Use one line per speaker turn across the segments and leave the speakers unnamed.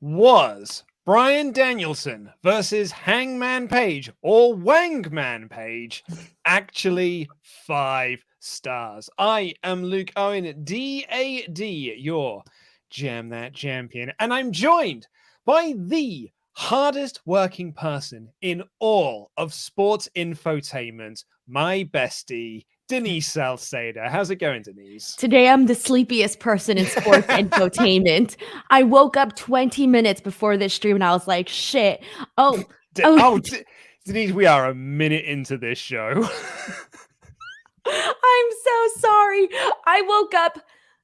Was Bryan Danielson versus Hangman Page or Wangman Page actually 5 stars? I am Luke Owen, DAD, your Jam That Champion, and I'm joined by the hardest working person in all of sports infotainment, my bestie, Denise Salceda. How's it going, Denise?
Today, I'm the sleepiest person in sports infotainment. I woke up 20 minutes before this stream and I was like, shit.
Denise, we are a minute into this show.
I'm so sorry. I woke up.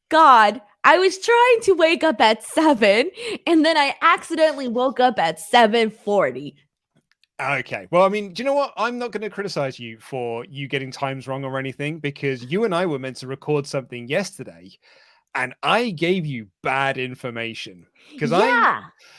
God, I was trying to wake up at 7 and then I accidentally woke up at 7:40.
Okay. Well, I mean, do you know what? I'm not going to criticize you for you getting times wrong or anything, because you and I were meant to record something yesterday and I gave you bad information.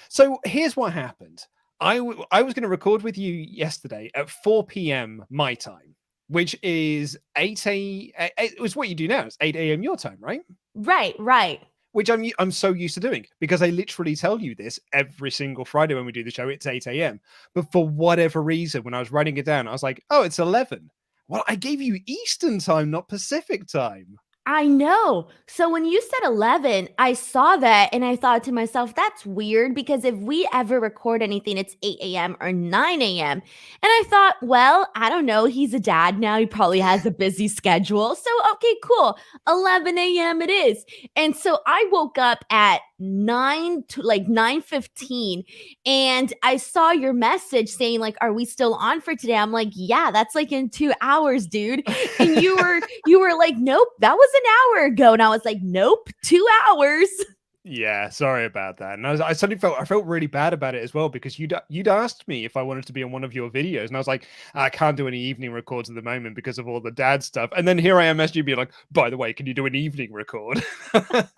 So here's what happened. I was going to record with you yesterday at 4 p.m. my time, which is 8 a.m. It was what you do now. It's 8 a.m. your time, right?
Right.
Which I'm so used to doing, because I literally tell you this every single Friday when we do the show. It's 8 a.m. But for whatever reason, when I was writing it down, I was like, oh, it's 11. Well, I gave you Eastern time, not Pacific time.
I know. So when you said 11, I saw that and I thought to myself, that's weird, because if we ever record anything, it's 8 a.m. or 9 a.m. And I thought, well, I don't know. He's a dad now. He probably has a busy schedule. So, okay, cool. 11 a.m. it is. And so I woke up at 9:15 and I saw your message saying like, are we still on for today? I'm like, yeah, that's like in 2 hours, dude. And you were like, nope, that was an hour ago. And I was like, nope, 2 hours.
Yeah, sorry about that. And I suddenly felt really bad about it as well, because you'd asked me if I wanted to be on one of your videos, and I was like, I can't do any evening records at the moment because of all the dad stuff. And then here I am messaging you being like, by the way, can you do an evening record?
Well,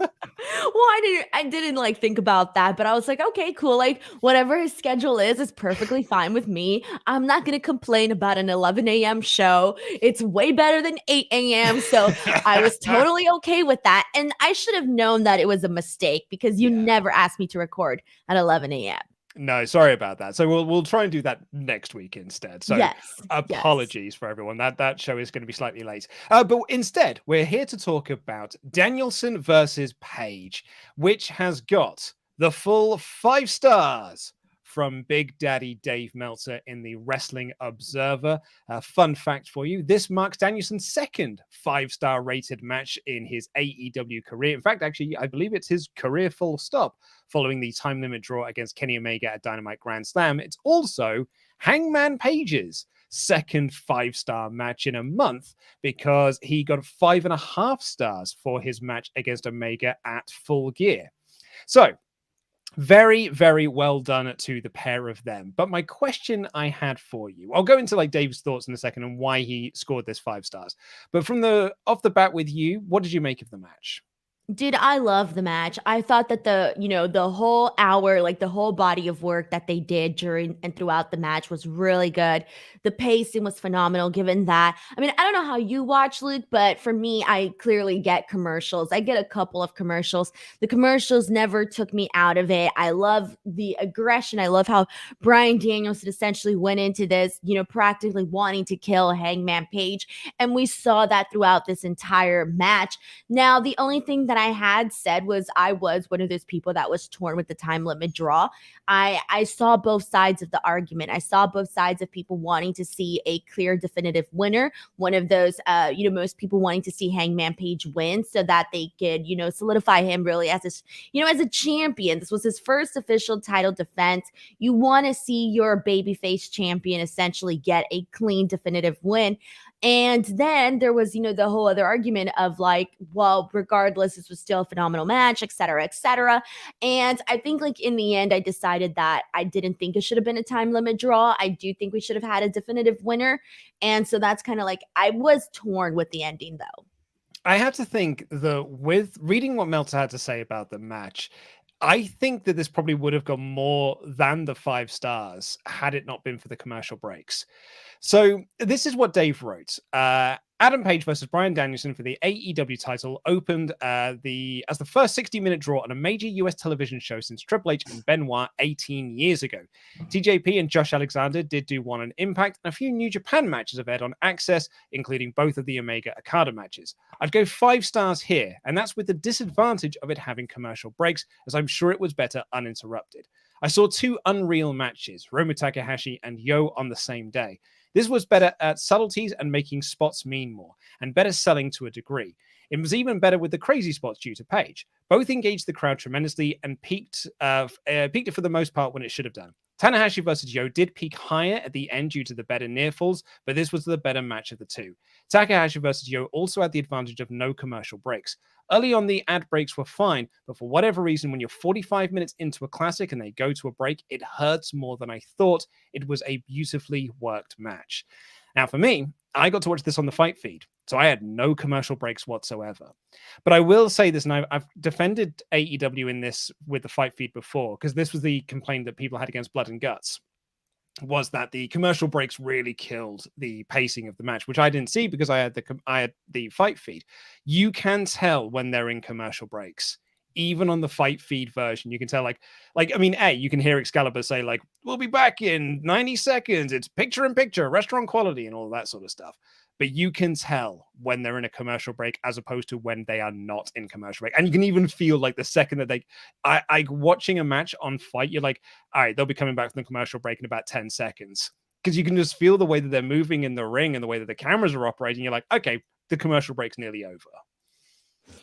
I didn't like think about that, but I was like, okay, cool. Like whatever his schedule is perfectly fine with me. I'm not gonna complain about an 11 a.m. show. It's way better than 8 a.m. So I was totally okay with that. And I should have known that it was a mistake, because you never asked me to record at 11 a.m.
No, sorry about that. So we'll try and do that next week instead. So apologies for everyone. That show is going to be slightly late. But instead, we're here to talk about Danielson versus Page, which has got the full 5 stars from Big Daddy Dave Meltzer in the Wrestling Observer. Fun fact for you, this marks Danielson's second 5-star rated match in his AEW career. In fact, actually, I believe it's his career full stop, following the time limit draw against Kenny Omega at Dynamite Grand Slam. It's also Hangman Page's second 5-star match in a month, because he got 5.5 stars for his match against Omega at Full Gear. So, very, very well done to the pair of them. But my question I had for you, I'll go into like Dave's thoughts in a second and why he scored this 5 stars. But from off the bat with you, what did you make of the match?
Dude, I love the match. I thought that the whole hour, like the whole body of work that they did during and throughout the match was really good. The pacing was phenomenal, given that. I mean, I don't know how you watch, Luke, but for me, I clearly get commercials. I get a couple of commercials. The commercials never took me out of it. I love the aggression. I love how Bryan Danielson essentially went into this, practically wanting to kill Hangman Page. And we saw that throughout this entire match. Now, the only thing that I had said was I was one of those people that was torn with the time limit draw. I saw both sides of the argument. I saw both sides of people wanting to see a clear, definitive winner. One of those, most people wanting to see Hangman Page win so that they could, solidify him really as as a champion. This was his first official title defense. You want to see your babyface champion essentially get a clean, definitive win. And then there was, the whole other argument of like, well, regardless, this was still a phenomenal match, et cetera, et cetera. And I think like in the end, I decided that I didn't think it should have been a time limit draw. I do think we should have had a definitive winner. And so that's kind of like, I was torn with the ending though.
I have to think that with reading what Meltzer had to say about the match, I think that this probably would have got more than the 5 stars had it not been for the commercial breaks. So this is what Dave wrote. Adam Page versus Bryan Danielson for the AEW title opened as the first 60-minute draw on a major US television show since Triple H and Benoit 18 years ago. TJP and Josh Alexander did do one on Impact, and a few New Japan matches have aired on Access, including both of the Omega Okada matches. I'd go 5 stars here, and that's with the disadvantage of it having commercial breaks, as I'm sure it was better uninterrupted. I saw 2 unreal matches, Roma Takahashi and Yo, on the same day. This was better at subtleties and making spots mean more, and better selling to a degree. It was even better with the crazy spots due to Page. Both engaged the crowd tremendously and peaked it for the most part when it should have done. Tanahashi versus Yo did peak higher at the end due to the better near falls, but this was the better match of the two. Takahashi versus Yo also had the advantage of no commercial breaks. Early on, the ad breaks were fine, but for whatever reason, when you're 45 minutes into a classic and they go to a break, it hurts more than I thought. It was a beautifully worked match. Now, for me, I got to watch this on the Fight feed, so I had no commercial breaks whatsoever. But I will say this, and I've defended AEW in this with the Fight feed before, because this was the complaint that people had against Blood and Guts, was that the commercial breaks really killed the pacing of the match, which I didn't see because I had the Fight feed. You can tell when they're in commercial breaks. Even on the Fight feed version, you can tell, you can hear Excalibur say, like, we'll be back in 90 seconds. It's picture in picture, restaurant quality, and all that sort of stuff. But you can tell when they're in a commercial break as opposed to when they are not in commercial break. And you can even feel like the second that I watching a match on Fight, you're like, all right, they'll be coming back from the commercial break in about 10 seconds. Because you can just feel the way that they're moving in the ring and the way that the cameras are operating. You're like, okay, the commercial break's nearly over.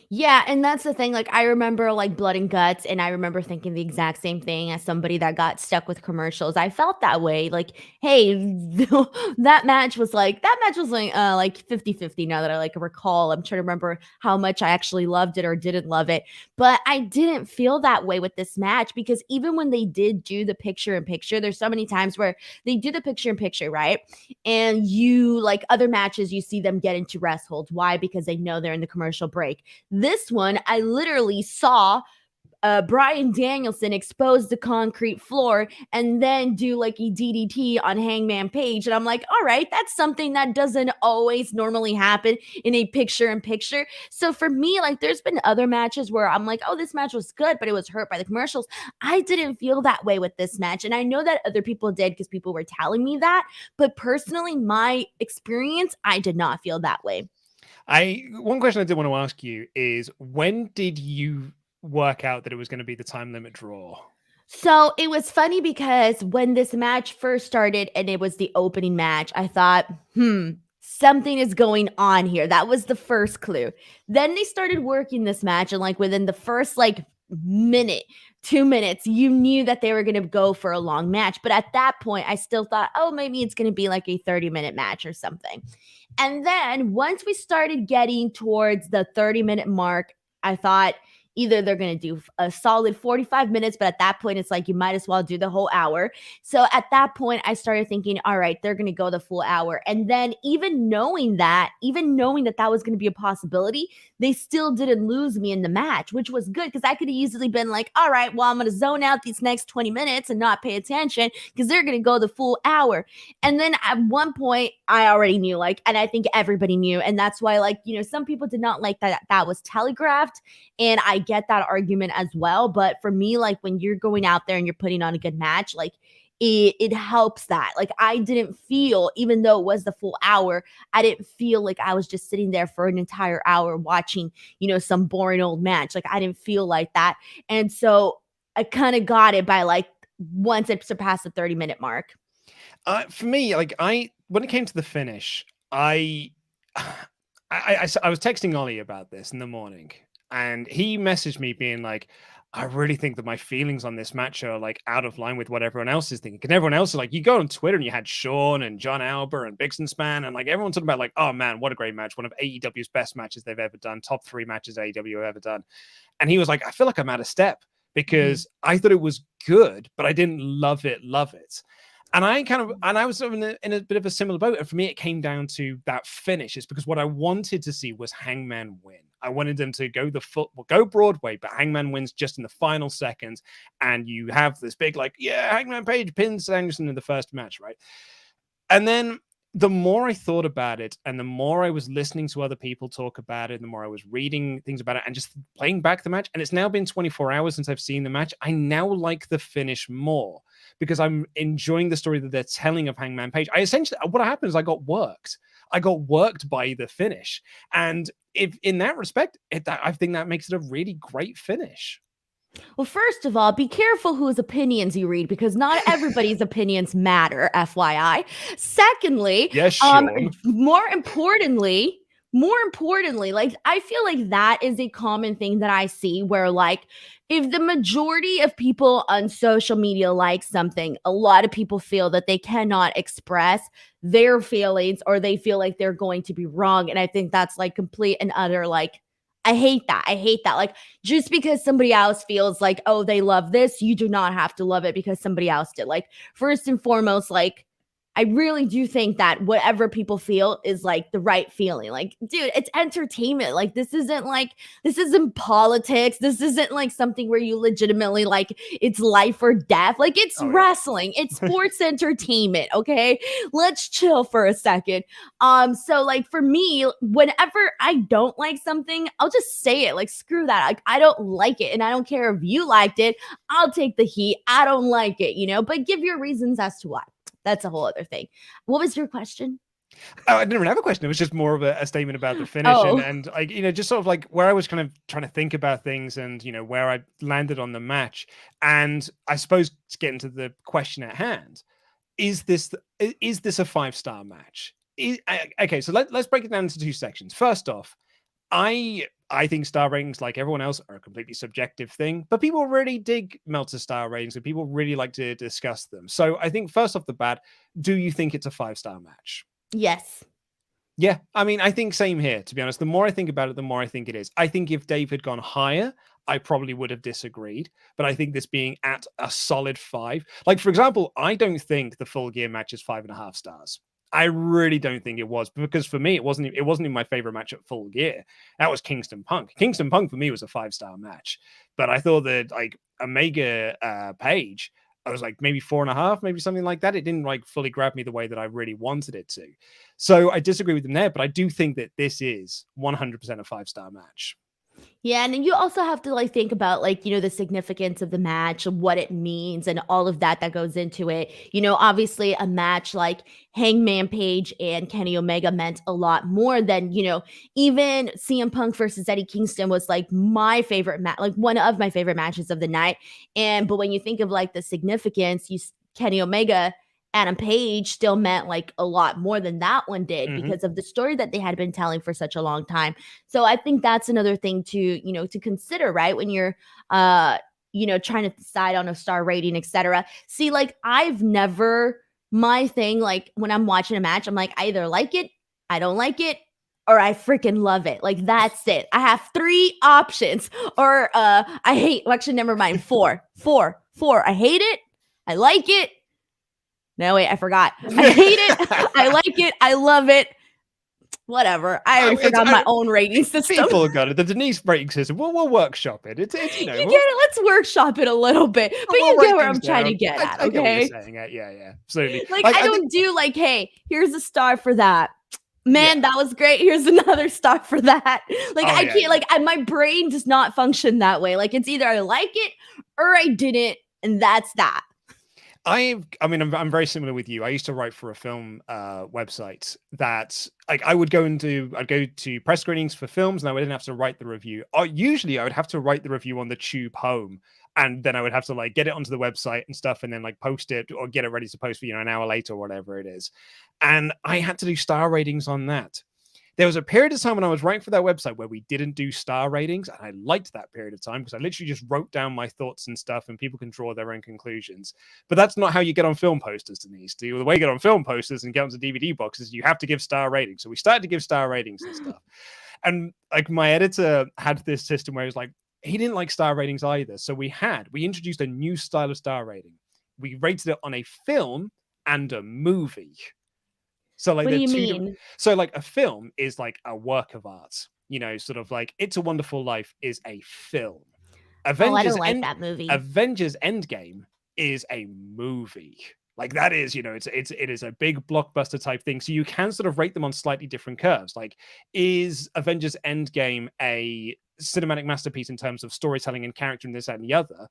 Yeah, and that's the thing, like, I remember, like, Blood and Guts, and I remember thinking the exact same thing as somebody that got stuck with commercials. I felt that way, like, hey, that match was like 50-50 now that I, like, recall. I'm trying to remember how much I actually loved it or didn't love it, but I didn't feel that way with this match because even when they did do the picture-in-picture, there's so many times where they do the picture-in-picture, right? And you, like, other matches, you see them get into rest holds. Why? Because they know they're in the commercial break. This one, I literally saw Bryan Danielson expose the concrete floor and then do like a DDT on Hangman Page. And I'm like, all right, that's something that doesn't always normally happen in a picture-in-picture. So for me, like, there's been other matches where I'm like, oh, this match was good, but it was hurt by the commercials. I didn't feel that way with this match. And I know that other people did because people were telling me that. But personally, my experience, I did not feel that way.
One question I did want to ask you is, when did you work out that it was going to be the time limit draw?
So it was funny because when this match first started and it was the opening match, I thought, something is going on here. That was the first clue. Then they started working this match, and like within the first minute, 2 minutes, you knew that they were going to go for a long match. But at that point, I still thought, oh, maybe it's going to be like a 30-minute match or something. And then once we started getting towards the 30-minute mark, I thought either they're going to do a solid 45 minutes, but at that point, it's like you might as well do the whole hour. So at that point, I started thinking, all right, they're going to go the full hour. And then even knowing that that was going to be a possibility, they still didn't lose me in the match, which was good because I could have easily been like, all right, well, I'm going to zone out these next 20 minutes and not pay attention because they're going to go the full hour. And then at one point, I already knew, and I think everybody knew. And that's why, some people did not like that was telegraphed. And I get that argument as well. But for me, when you're going out there and you're putting on a good match, it helps that. I didn't feel, even though it was the full hour, I didn't feel like I was just sitting there for an entire hour watching, some boring old match. I didn't feel like that. And so I kind of got it by once it surpassed the 30-minute mark.
For me, when it came to the finish, I was texting Ollie about this in the morning, and he messaged me being like, I really think that my feelings on this match are out of line with what everyone else is thinking. And everyone else is you go on Twitter and you had Sean and John Alber and Bixen Span, and everyone's talking about oh man, what a great match. One of AEW's best matches they've ever done. Top 3 matches AEW have ever done. And he was like, I feel like I'm out of step because I thought it was good, but I didn't love it. And I was sort of in a bit of a similar boat. And for me, it came down to that finish. It's because what I wanted to see was Hangman win. I wanted them to go Broadway, but Hangman wins just in the final seconds. And you have this big, Hangman Page pins Danielson in the first match, right? And then the more I thought about it and the more I was listening to other people talk about it, the more I was reading things about it and just playing back the match, and it's now been 24 hours since I've seen the match, I now like the finish more because I'm enjoying the story that they're telling of Hangman Page. What happened is I got worked. I got worked by the finish. And if in that respect, I think that makes it a really great finish.
Well, first of all, be careful whose opinions you read because not everybody's opinions matter, FYI. Secondly,
yes, Sean.
more importantly, like I feel like that is a common thing that I see where like if the majority of people on social media like something, a lot of people feel that they cannot express their feelings or they feel like they're going to be wrong. And I think that's like complete and utter like I hate that. Like, just because somebody else feels like, oh, they love this, you do not have to love it because somebody else did. Like, first and foremost, like, I really do think that whatever people feel is like the right feeling. Like, dude, it's entertainment. Like, this isn't politics. This isn't like something where you legitimately like it's life or death. Like, it's wrestling. It's sports entertainment. Okay. Let's chill for a second. So like for me, whenever I don't like something, I'll just say it. Like, screw that. Like, I don't like it. And I don't care if you liked it. I'll take the heat. I don't like it, but give your reasons as to why. That's a whole other thing. What was your question?
Oh, I didn't even have a question. It was just more of a statement about the finish and like, just sort of like where I was kind of trying to think about things and, where I landed on the match. And I suppose to get into the question at hand, is this a 5-star match? Okay, so let's break it down into two sections. First off, I think star ratings, like everyone else, are a completely subjective thing, but people really dig Meltzer star ratings and people really like to discuss them. So I think first off the bat, do you think it's a 5-star match?
Yes.
Yeah, I mean, I think same here, to be honest. The more I think about it, the more I think it is. I think if Dave had gone higher, I probably would have disagreed. But I think this being at a solid 5, like, for example, I don't think the Full Gear match is 5.5 stars. I really don't think it was, because for me, it wasn't even my favorite match at Full Gear. That was Kingston Punk. Kingston Punk for me was a 5-star match, but I thought that like Omega Page, I was like maybe 4.5, maybe something like that. It didn't like fully grab me the way that I really wanted it to. So I disagree with them there, but I do think that this is 100% a 5-star match.
Yeah, and then you also have to like think about like, the significance of the match, what it means and all of that goes into it. Obviously a match like Hangman Page and Kenny Omega meant a lot more than, even CM Punk versus Eddie Kingston was like my favorite match, like one of my favorite matches of the night. But when you think of like the significance, Kenny Omega Adam Page still meant like a lot more than that one did because of the story that they had been telling for such a long time. So I think that's another thing to, to consider, right? When you're, trying to decide on a star rating, etc. See, like my thing, like when I'm watching a match, I'm like, I either like it, I don't like it, or I freaking love it. Like, that's it. I have 3 options. Or actually, never mind. 4. I hate it. I like it. No, wait, I forgot. I hate it. I like it. I love it. Whatever. I already forgot my own rating system.
People got it. The Denise rating system. We'll workshop it. It's
you get it. Let's workshop it a little bit. But you get where I'm trying to get at, okay?
I get what you're saying. Yeah, absolutely.
Like I don't do like, hey, here's a star for that. Man, that was great. Here's another star for that. Like I can't. Like my brain does not function that way. Like it's either I like it or I didn't, and that's that.
I'm very similar with you. I used to write for a film website that like I'd go to press screenings for films and I wouldn't have to write the review. Usually I would have to write the review on the tube home, and then I would have to like get it onto the website and stuff and then like post it or get it ready to post for, an hour later or whatever it is. And I had to do star ratings on that. There was a period of time when I was writing for that website where we didn't do star ratings, and I liked that period of time because I literally just wrote down my thoughts and stuff, and people can draw their own conclusions. But that's not how you get on film posters, Denise. The way you get on film posters and get onto DVD boxes, you have to give star ratings. So we started to give star ratings and stuff. And like my editor had this system where he was like, he didn't like star ratings either. So we introduced a new style of star rating. We rated it on a film and a movie. So like,
what do you mean?
So like a film is like a work of art, sort of like It's a Wonderful Life is a film.
I don't like that movie.
Avengers Endgame is a movie. Like that is, it is a big blockbuster type thing. So you can sort of rate them on slightly different curves. Like, is Avengers Endgame a cinematic masterpiece in terms of storytelling and character and this, that, and the other?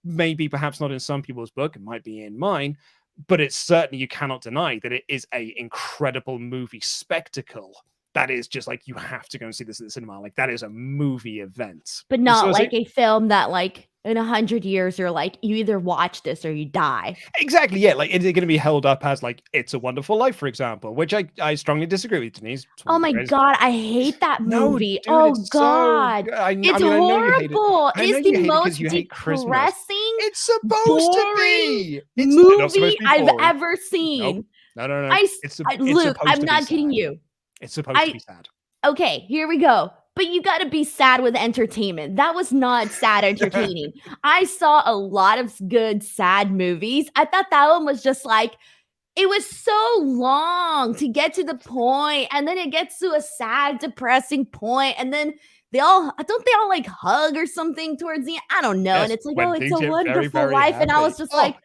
Maybe perhaps not in some people's book, it might be in mine, but it's certainly, you cannot deny that it is a incredible movie spectacle. That is just like, you have to go and see this at the cinema. Like, that is a movie event.
But not like a film that like in 100 years you're like, you either watch this or you die.
Exactly, yeah. Like, it's going to be held up as like It's a Wonderful Life, for example, which I strongly disagree with, Denise.
Oh my God, I hate that movie.
No,
dude, God. It's horrible. It's the most depressing,
it's supposed to be
movie I've ever seen.
No.
Luke, I'm not kidding you.
It's supposed to be sad.
Okay, here we go. But you got to be sad with entertainment. That was not sad entertaining. I saw a lot of good sad movies. I thought that one was just like, it was so long to get to the point, and then it gets to a sad, depressing point, and then they all like hug or something towards the end. I don't know. Yes, and it's like, oh, it's a wonderful very life. Happy. And I was just like,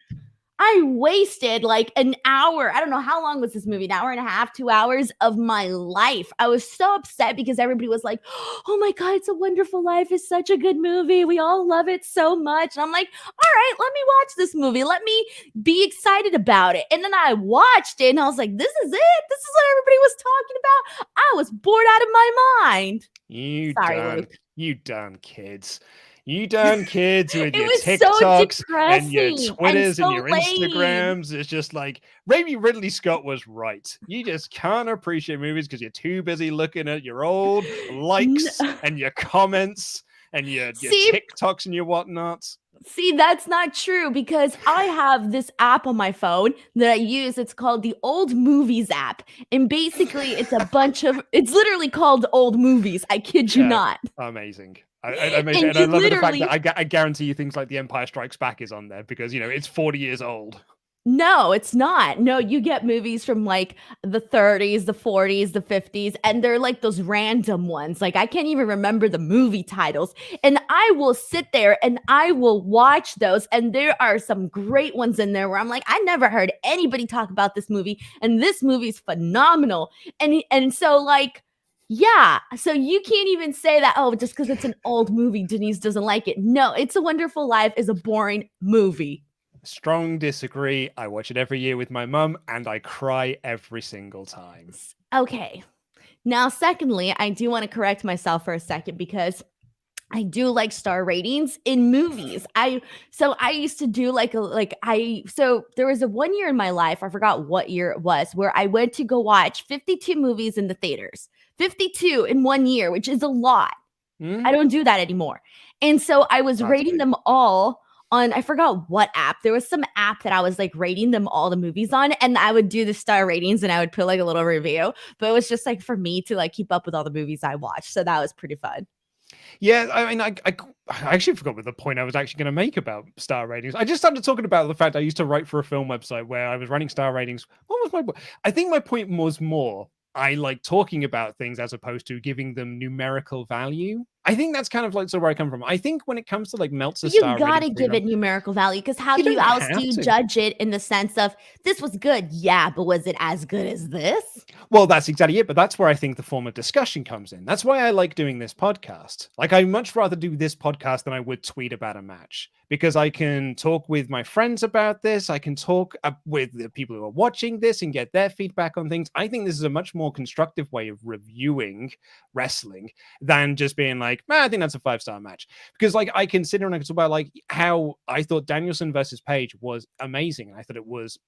I wasted like an hour. I don't know how long was this movie, an hour and a half, 2 hours of my life. I was so upset because everybody was like, oh my God, It's a Wonderful Life is such a good movie. We all love it so much. And I'm like, all right, let me watch this movie. Let me be excited about it. And then I watched it and I was like, this is it. This is what everybody was talking about. I was bored out of my mind.
You done, kids. You done, kids, with your TikToks and your Twitters and your Instagrams. It's just like, maybe Ridley Scott was right. You just can't appreciate movies because you're too busy looking at your old likes and your comments and your TikToks and your whatnots.
See, that's not true because I have this app on my phone that I use. It's called the Old Movies app. And basically, it's literally called Old Movies. I kid you not.
Amazing. I love the fact that I guarantee you things like The Empire Strikes Back is on there because, it's 40 years old.
No, it's not. No, you get movies from like the 30s, the 40s, the 50s, and they're like those random ones. Like I can't even remember the movie titles. And I will sit there and I will watch those. And there are some great ones in there where I'm like, I never heard anybody talk about this movie. And this movie's phenomenal. And so like, yeah, so you can't even say that, oh, just because it's an old movie, Denise doesn't like it. No, It's a Wonderful Life is a boring movie.
Strong disagree. I watch it every year with my mum, and I cry every single time.
Okay. Now, secondly, I do want to correct myself for a second because I do like star ratings in movies. I used to do so there was a 1 year in my life, I forgot what year it was, where I went to go watch 52 movies in the theaters. 52 in 1 year, which is a lot. I don't do that anymore. And so I was rating them all on, I forgot what app. There was some app that I was like rating them all the movies on, and I would do the star ratings and I would put like a little review. But it was just like for me to like keep up with all the movies I watched. So that was pretty fun.
Yeah, I mean, I actually forgot what the point I was actually going to make about star ratings. I just started talking about the fact I used to write for a film website where I was running star ratings. What was my point? I think my point was more, I like talking about things as opposed to giving them numerical value. I think that's kind of like where I come from. I think when it comes to like Meltzer star ratings,
you gotta give it numerical value because how do you judge it in the sense of this was good? Yeah, but was it as good as this?
Well, that's exactly it. But that's where I think the form of discussion comes in. That's why I like doing this podcast. Like I much rather do this podcast than I would tweet about a match because I can talk with my friends about this. I can talk with the people who are watching this and get their feedback on things. I think this is a much more constructive way of reviewing wrestling than just being like, I think that's a 5-star match, because like I consider and I can talk about like how I thought Danielson versus Page was amazing, and I thought it was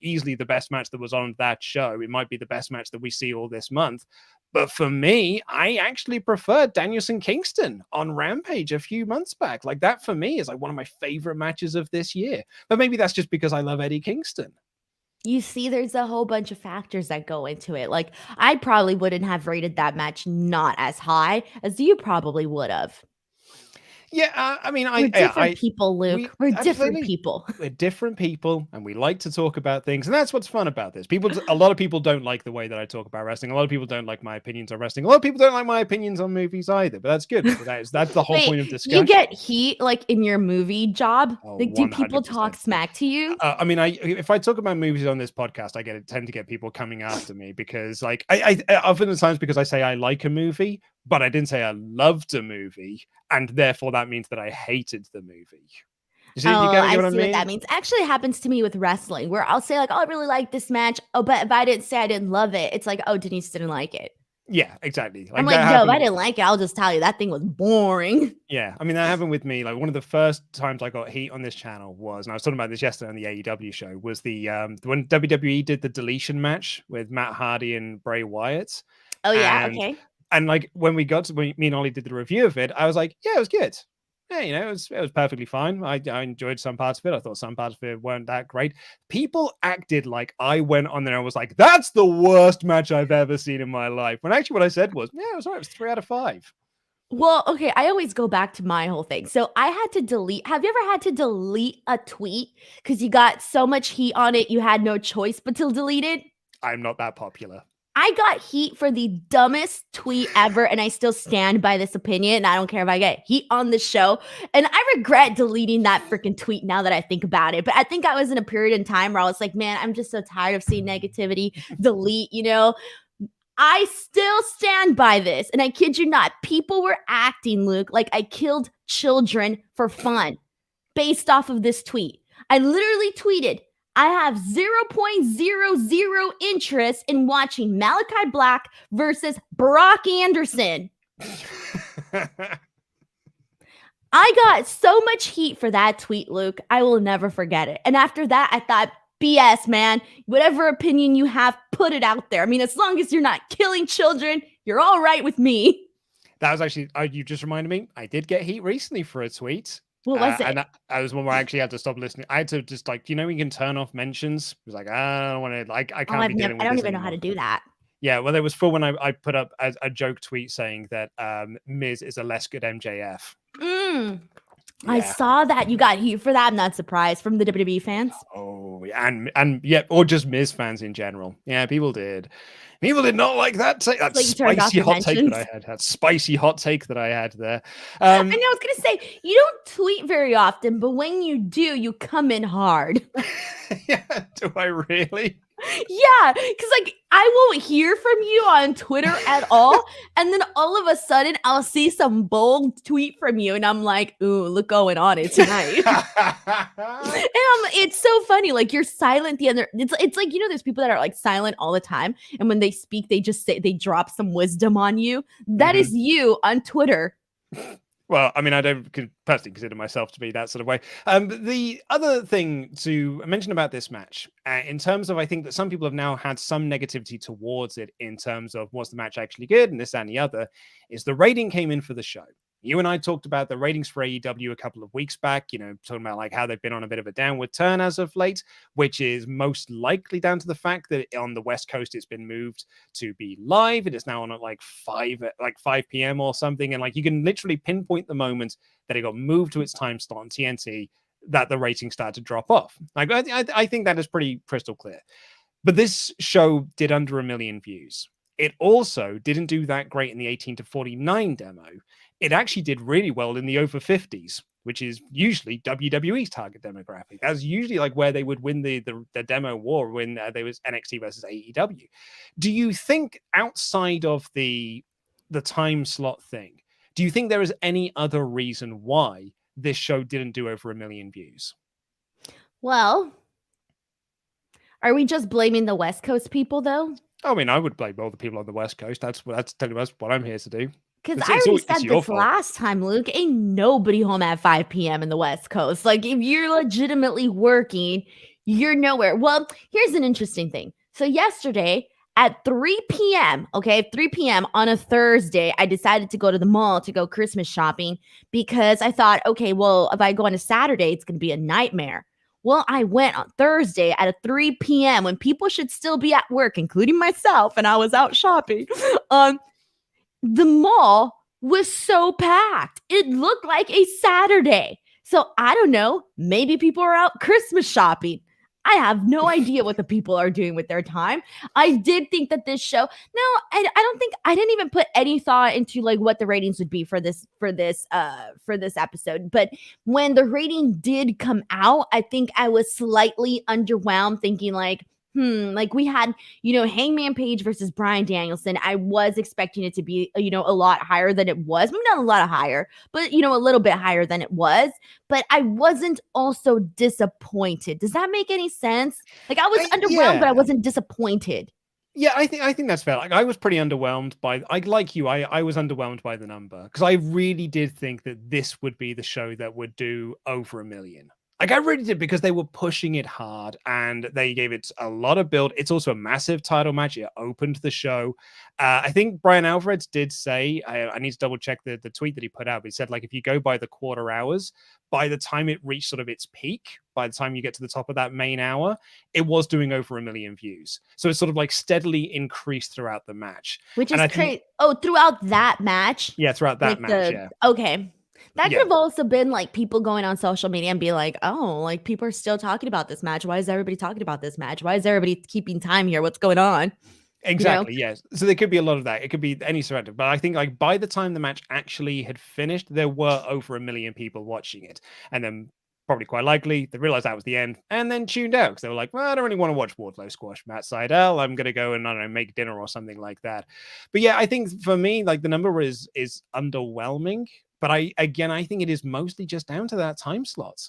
easily the best match that was on that show. It might be the best match that we see all this month, but for me, I actually preferred Danielson Kingston on Rampage a few months back. Like that for me is like one of my favorite matches of this year. But maybe that's just because I love Eddie Kingston.
You see, there's a whole bunch of factors that go into it. Like, I probably wouldn't have rated that match not as high as you probably would have.
Yeah, I mean,
we're different people, Luke. We're different people.
We're different people, and we like to talk about things, and that's what's fun about this. A lot of people don't like the way that I talk about wrestling. A lot of people don't like my opinions on wrestling. A lot of people don't like my opinions on movies either. But that's good. That's the whole point of discussion.
You get heat like in your movie job.
Oh,
like, do people talk smack to you?
I mean, if I talk about movies on this podcast, I tend to get people coming after me because, like, I oftentimes because I say I like a movie, but I didn't say I loved a movie, and therefore that means that I hated the movie. You see,
I see what that means. Actually, it happens to me with wrestling, where I'll say like, "Oh, I really like this match." Oh, but if I didn't say I didn't love it, it's like, "Oh, Denise didn't like it."
Yeah, exactly.
I'm like, no, if I didn't like it, I'll just tell you that thing was boring.
Yeah, I mean, that happened with me. Like, one of the first times I got heat on this channel was, and I was talking about this yesterday on the AEW show, was when WWE did the deletion match with Matt Hardy and Bray Wyatt.
Oh yeah, okay.
And like when me and Ollie did the review of it, I was like, yeah, it was good. Yeah, it was perfectly fine. I enjoyed some parts of it. I thought some parts of it weren't that great. People acted like I went on there and was like, that's the worst match I've ever seen in my life. When actually what I said was, yeah, it was all right. It was 3 out of 5.
Well, okay, I always go back to my whole thing. So I had to delete. Have you ever had to delete a tweet because you got so much heat on it, you had no choice but to delete it?
I'm not that popular.
I got heat for the dumbest tweet ever, and I still stand by this opinion, and I don't care if I get heat on the show. And I regret deleting that freaking tweet now that I think about it. But I think I was in a period in time where I was like, man, I'm just so tired of seeing negativity. Delete, I still stand by this, and I kid you not, people were acting, Luke, like I killed children for fun based off of this tweet. I literally tweeted, I have 0.00 interest in watching Malachi Black versus Brock Anderson. I got so much heat for that tweet, Luke. I will never forget it. And after that, I thought, BS, man. Whatever opinion you have, put it out there. I mean, as long as you're not killing children, you're all right with me.
That was actually, you just reminded me, I did get heat recently for a tweet.
What was it?
And that was one where I actually had to stop listening. I had to just you can turn off mentions. It was like, I don't want to, I can't be dealing with this.
I don't even know how to do that.
Yeah, well, it was for when I put up a joke tweet saying that Miz is a less good MJF.
Yeah. I saw that. You got heat for that. I'm not surprised from the WWE fans.
Oh, and yeah, or just Miz fans in general. Yeah, people did. People did not like that. That spicy hot take that I had. That spicy hot take that I had there.
I know. I was gonna say you don't tweet very often, but when you do, you come in hard.
Yeah, do I really?
Yeah, because like I won't hear from you on Twitter at all, and then all of a sudden I'll see some bold tweet from you, and I'm like, "Ooh, look going on it tonight." And it's so funny. Like you're silent. It's like there's people that are like silent all the time, and when they speak, they just say they drop some wisdom on you. That is you on Twitter.
Well, I mean, I don't personally consider myself to be that sort of way. The other thing to mention about this match, in terms of, I think that some people have now had some negativity towards it in terms of was the match actually good and this, that, and the other, is the rating came in for the show. You and I talked about the ratings for AEW a couple of weeks back, talking about like how they've been on a bit of a downward turn as of late, which is most likely down to the fact that on the West Coast, it's been moved to be live. It is now on at like 5 p.m. or something. And like, you can literally pinpoint the moment that it got moved to its time slot on TNT that the ratings started to drop off. Like, I think that is pretty crystal clear. But this show did under 1 million views. It also didn't do that great in the 18 to 49 demo. It actually did really well in the over 50s, which is usually WWE's target demographic. That's usually like where they would win the demo war when there was NXT versus AEW. Do you think outside of the time slot thing, do you think there is any other reason why this show didn't do over 1 million views?
Well, are we just blaming the West Coast people though?
I mean, I would blame all the people on the West Coast. That's what I'm here to do.
Because I already said this last time, Luke, ain't nobody home at 5 p.m. in the West Coast. Like, if you're legitimately working, you're nowhere. Well, here's an interesting thing. So yesterday at 3 p.m., 3 p.m. on a Thursday, I decided to go to the mall to go Christmas shopping because I thought, okay, well, if I go on a Saturday, it's going to be a nightmare. Well, I went on Thursday at a 3 p.m. when people should still be at work, including myself, and I was out shopping. The mall was so packed. It looked like a Saturday. So I don't know. Maybe people are out Christmas shopping. I have no idea what the people are doing with their time. I did think that this show, no, I don't think I didn't even put any thought into like what the ratings would be for this episode. But when the rating did come out, I think I was slightly underwhelmed, thinking like, like we had, Hangman Page versus Bryan Danielson. I was expecting it to be, a lot higher than it was. Maybe not a lot higher, but, a little bit higher than it was. But I wasn't also disappointed. Does that make any sense? Like I was underwhelmed, but I wasn't disappointed.
Yeah, I think that's fair. Like I was pretty underwhelmed by, I was underwhelmed by the number because I really did think that this would be the show that would do over 1 million. Like I really did, because they were pushing it hard and they gave it a lot of build. It's also a massive title match. It opened the show. I think Brian Alvarez did say, I need to double check the tweet that he put out. But he said, like, if you go by the quarter hours, by the time it reached sort of its peak, by the time you get to the top of that main hour, it was doing over 1 million views. So it's sort of like steadily increased throughout the match.
Which is crazy. Oh, throughout that match?
Yeah, throughout that match, yeah.
Okay. That could have also been like people going on social media and be like, oh, like people are still talking about this match. Why is everybody talking about this match? Why is everybody keeping time here? What's going on?
Exactly. Yes. So there could be a lot of that. It could be any sort of, but I think like by the time the match actually had finished, there were over 1 million people watching it. And then probably quite likely they realized that was the end and then tuned out because they were like, well, I don't really want to watch Wardlow squash Matt Sydal. I'm going to go and, I don't know, make dinner or something like that. But yeah, I think for me, like the number is underwhelming. But I think it is mostly just down to that time slot.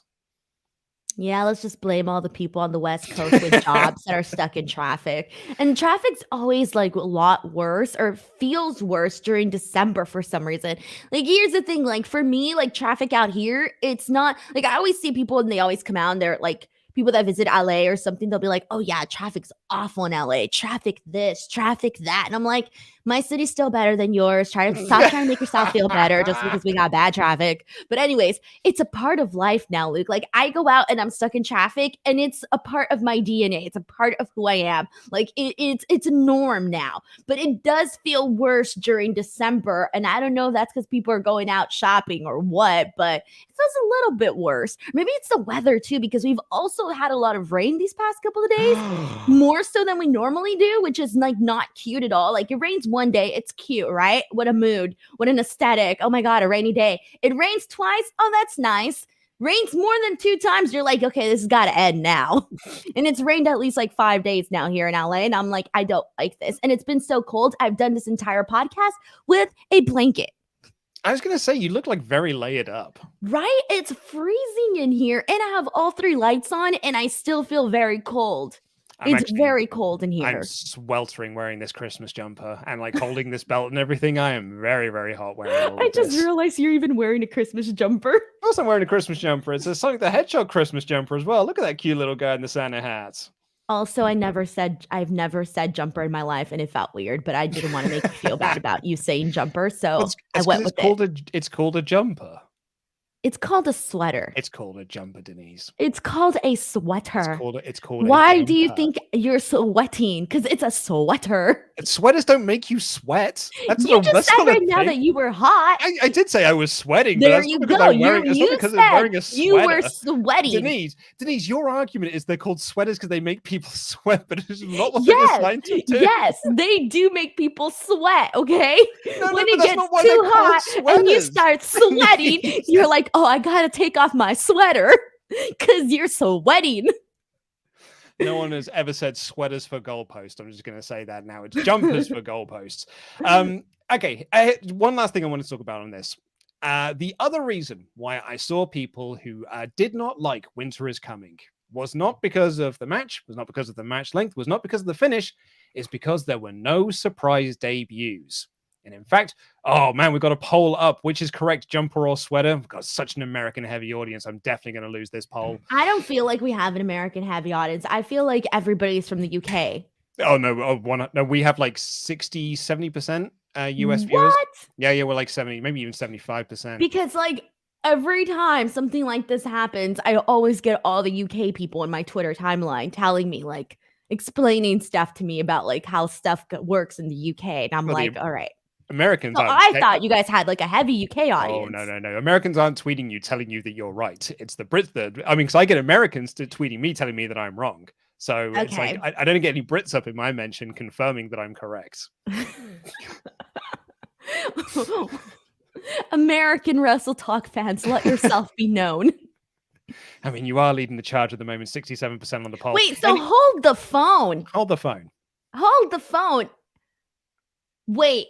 Yeah, let's just blame all the people on the West Coast with jobs that are stuck in traffic. And traffic's always like a lot worse or feels worse during December for some reason. Like, here's the thing, like for me, like traffic out here, it's not like I always see people and they always come out and they're like, people that visit LA or something, they'll be like, oh yeah, traffic's awful in LA. Traffic this, traffic that. And I'm like, my city's still better than yours. Stop trying to make yourself feel better just because we got bad traffic. But anyways, it's a part of life now, Luke. Like I go out and I'm stuck in traffic and it's a part of my DNA. It's a part of who I am. Like it's a norm now, but it does feel worse during December. And I don't know if that's because people are going out shopping or what, but it feels a little bit worse. Maybe it's the weather too, because we've also had a lot of rain these past couple of days, more so than we normally do, which is like not cute at all. Like it rains one day, it's cute, right? What a mood, what an aesthetic. Oh my God, a rainy day. It rains twice. Oh, that's nice. Rains more than 2 times. You're like, okay, this has got to end now. And it's rained at least like 5 days now here in LA. And I'm like, I don't like this. And it's been so cold. I've done this entire podcast with a blanket.
I was going to say, you look like very layered up.
Right? It's freezing in here. And I have all 3 lights on and I still feel very cold. It's very cold in here.
I'm sweltering wearing this Christmas jumper and like holding this belt and everything. I am very, very hot wearing all
I just realized you're even wearing a Christmas jumper.
Of course I'm wearing a Christmas jumper. It's a Sonic the Hedgehog Christmas jumper as well. Look at that cute little guy in the Santa hat.
Also, I've never said jumper in my life, and it felt weird, but I didn't want to make you feel bad about you saying jumper, so I went with it.
It's called a jumper.
It's called a sweater.
It's called a jumper, Denise.
It's called a sweater.
It's called
Why do you think you're sweating? Because it's a sweater.
Sweaters don't make you sweat.
You just said right now that you were hot.
I did say I was sweating.
There you go.
It's not because I'm wearing a sweater.
You were sweating.
Denise, your argument is they're called sweaters because they make people sweat, but it's not what they're designed to do.
Yes, they do make people sweat, okay? When it gets too hot and you start sweating, you're like, oh, I gotta take off my sweater because you're sweating.
No one has ever said sweaters for goalposts. I'm just going to say that now. It's jumpers for goalposts. Okay, one last thing I want to talk about on this. The other reason why I saw people who did not like Winter is Coming was not because of the match, was not because of the match length, was not because of the finish, is because there were no surprise debuts. And in fact, oh man, we've got a poll up. Which is correct, jumper or sweater? We've got such an American heavy audience. I'm definitely going to lose this poll.
I don't feel like we have an American heavy audience. I feel like everybody's from the UK.
Oh, no, we have like 60, 70% US viewers.
What?
Yeah, we're like 70, maybe even 75%.
Because like every time something like this happens, I always get all the UK people in my Twitter timeline telling me like, explaining stuff to me about like how stuff works in the UK. And I'm all right.
Americans
So
aren't.
I thought you guys had like a heavy UK audience.
Oh, no. Americans aren't tweeting you, telling you that you're right. It's the Brits that, I mean, because I get Americans tweeting me, telling me that I'm wrong. So it's like, I don't get any Brits up in my mention confirming that I'm correct.
American WrestleTalk fans, let yourself be known.
I mean, you are leading the charge at the moment, 67% on the poll.
Wait, so hold the phone.
Hold the phone.
Hold the phone. Wait,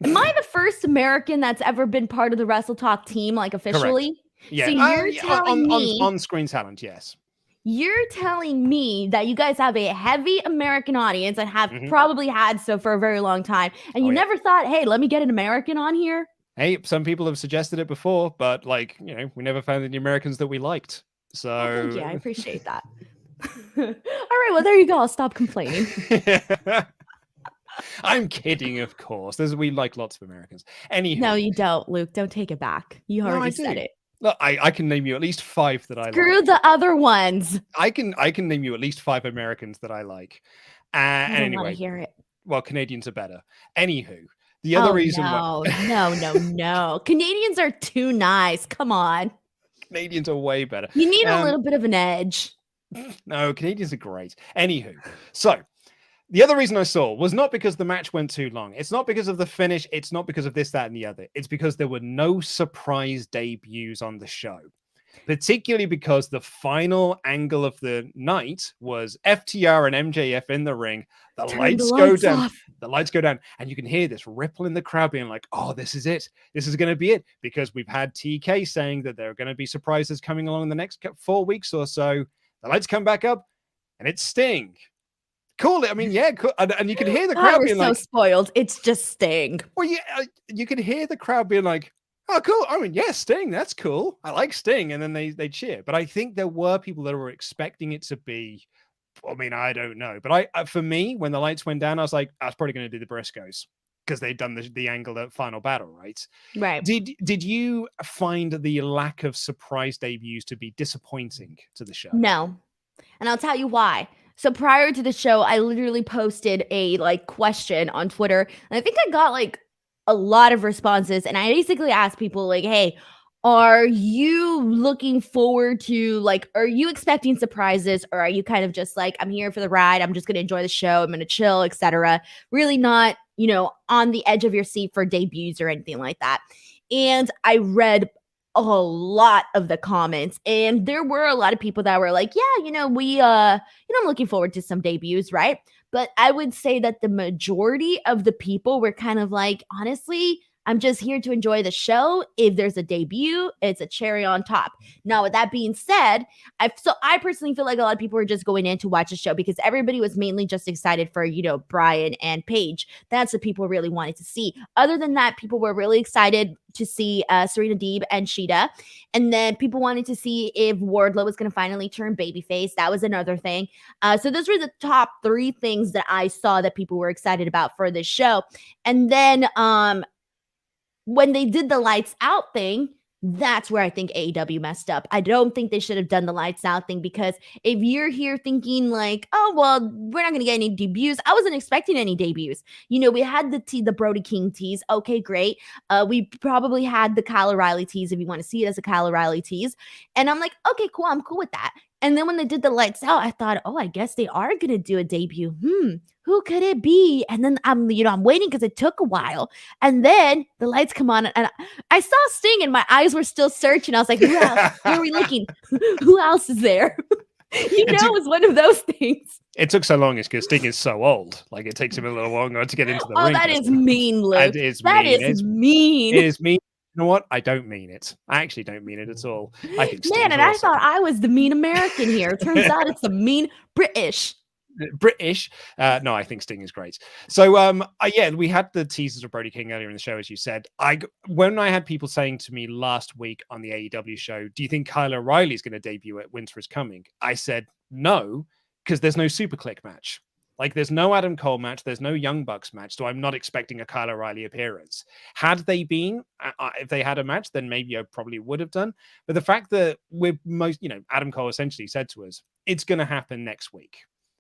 am I the first American that's ever been part of the WrestleTalk team, like officially?
Correct. Yeah,
so you're telling me
on-screen talent, yes.
You're telling me that you guys have a heavy American audience and have probably had so for a very long time, and you never thought, hey, let me get an American on here?
Hey, some people have suggested it before, but like, you know, we never found any Americans that we liked. So
thank you. I appreciate that. All right, well, there you go. I'll stop complaining.
I'm kidding, of course. We like lots of Americans. Anyhow.
No, you don't, Luke. Don't take it back. You already said it.
Look, I can name you at least 5 that I like.
Screw the other ones.
I can name you at least 5 Americans that I like.
I don't
anyway,
want to hear it.
Well, Canadians are better. Anywho, the other reason
no. Canadians are too nice. Come on.
Canadians are way better.
You need a little bit of an edge.
No, Canadians are great. Anywho, so the other reason I saw was not because the match went too long. It's not because of the finish. It's not because of this, that, and the other. It's because there were no surprise debuts on the show. Particularly because the final angle of the night was FTR and MJF in the ring. The lights go down. The lights go down. And you can hear this ripple in the crowd being like, oh, this is it. This is going to be it. Because we've had TK saying that there are going to be surprises coming along in the next 4 weeks or so. The lights come back up and it's Sting. Cool. I mean, yeah, cool. And you can hear the crowd being like,
spoiled. It's just Sting.
Well, yeah, you can hear the crowd being like, oh, cool. I mean, yeah, Sting. That's cool. I like Sting. And then they cheer. But I think there were people that were expecting it to be, I mean, I don't know. But for me, when the lights went down, I was like, I was probably going to do the Briscoes because they'd done the angle at Final Battle, right?
Right.
Did you find the lack of surprise debuts to be disappointing to the show?
No. And I'll tell you why. So prior to the show, I literally posted a question on Twitter. And I think I got a lot of responses. And I basically asked people hey, are you looking forward to are you expecting surprises, or are you kind of just I'm here for the ride, I'm just going to enjoy the show, I'm going to chill, etc. Really not, on the edge of your seat for debuts or anything like that. And I read a lot of the comments, and there were a lot of people that were like, yeah, I'm looking forward to some debuts, right? But I would say that the majority of the people were kind of honestly, I'm just here to enjoy the show. If there's a debut, it's a cherry on top. Now, with that being said, I personally feel like a lot of people were just going in to watch the show because everybody was mainly just excited for, Bryan and Page. That's what people really wanted to see. Other than that, people were really excited to see Serena Deeb and Sheeta. And then people wanted to see if Wardlow was going to finally turn babyface. That was another thing. So those were the top 3 things that I saw that people were excited about for this show. And then, when they did the lights out thing, that's where I think AEW messed up. I don't think they should have done the lights out thing, because if you're here thinking oh, well, we're not going to get any debuts. I wasn't expecting any debuts. We had the Brody King tease. Okay, great. We probably had the Kyle O'Reilly tease if you want to see it as a Kyle O'Reilly tease. And I'm like, okay, cool. I'm cool with that. And then when they did the lights out, I thought, oh, I guess they are going to do a debut. Who could it be? And then I'm waiting because it took a while. And then the lights come on and I saw Sting and my eyes were still searching. I was like, who else? Where are we looking? Who else is there? It was one of those things.
It took so long because Sting is so old. It takes him a little longer to get into the ring.
Oh, that is mean, Luke. That is mean.
It is mean. You know what? I don't mean it. I actually don't mean it at all. I think Sting's
and
awesome.
I thought I was the mean American here. Turns out it's the mean British.
No, I think Sting is great. So we had the teasers of Brody King earlier in the show, as you said. When I had people saying to me last week on the AEW show, do you think Kyle O'Reilly is going to debut at Winter is Coming? I said no, because there's no Super Click match. There's no Adam Cole match, there's no Young Bucks match, so I'm not expecting a Kyle O'Reilly appearance. Had they been, if they had a match, then maybe I probably would have done. But the fact that Adam Cole essentially said to us, it's going to happen next week.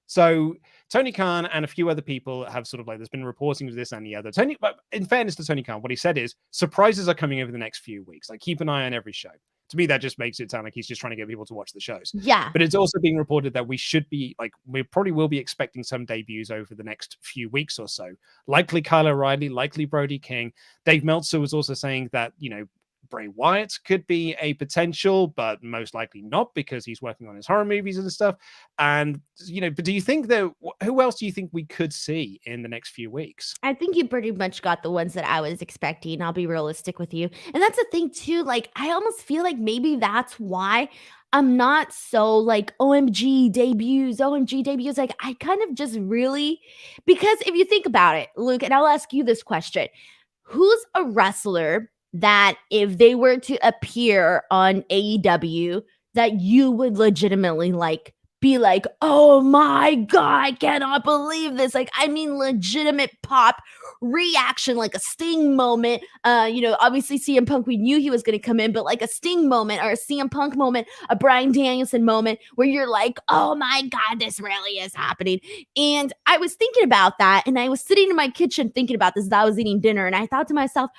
So Tony Khan and a few other people have sort of like, there's been reporting of this and the other. But in fairness to Tony Khan, what he said is surprises are coming over the next few weeks. Like, keep an eye on every show. To me, that just makes it sound like he's just trying to get people to watch the shows.
Yeah.
But it's also being reported that we probably will be expecting some debuts over the next few weeks or so. Likely Kyle O'Reilly, likely Brody King. Dave Meltzer was also saying that, Bray Wyatt could be a potential, but most likely not, because he's working on his horror movies and stuff. And, but do you think that, who else do you think we could see in the next few weeks?
I think you pretty much got the ones that I was expecting. I'll be realistic with you. And that's the thing too. Like, I almost feel like maybe that's why I'm not so like OMG debuts. Like, I kind of just really, because if you think about it, Luke, and I'll ask you this question, who's a wrestler that if they were to appear on AEW, that you would legitimately be like, oh my God, I cannot believe this. Like, I mean, legitimate pop reaction, like a Sting moment. Obviously CM Punk, we knew he was going to come in, but like a Sting moment or a CM Punk moment, a Bryan Danielson moment where you're like, oh my God, this really is happening. And I was thinking about that, and I was sitting in my kitchen thinking about this as I was eating dinner, and I thought to myself,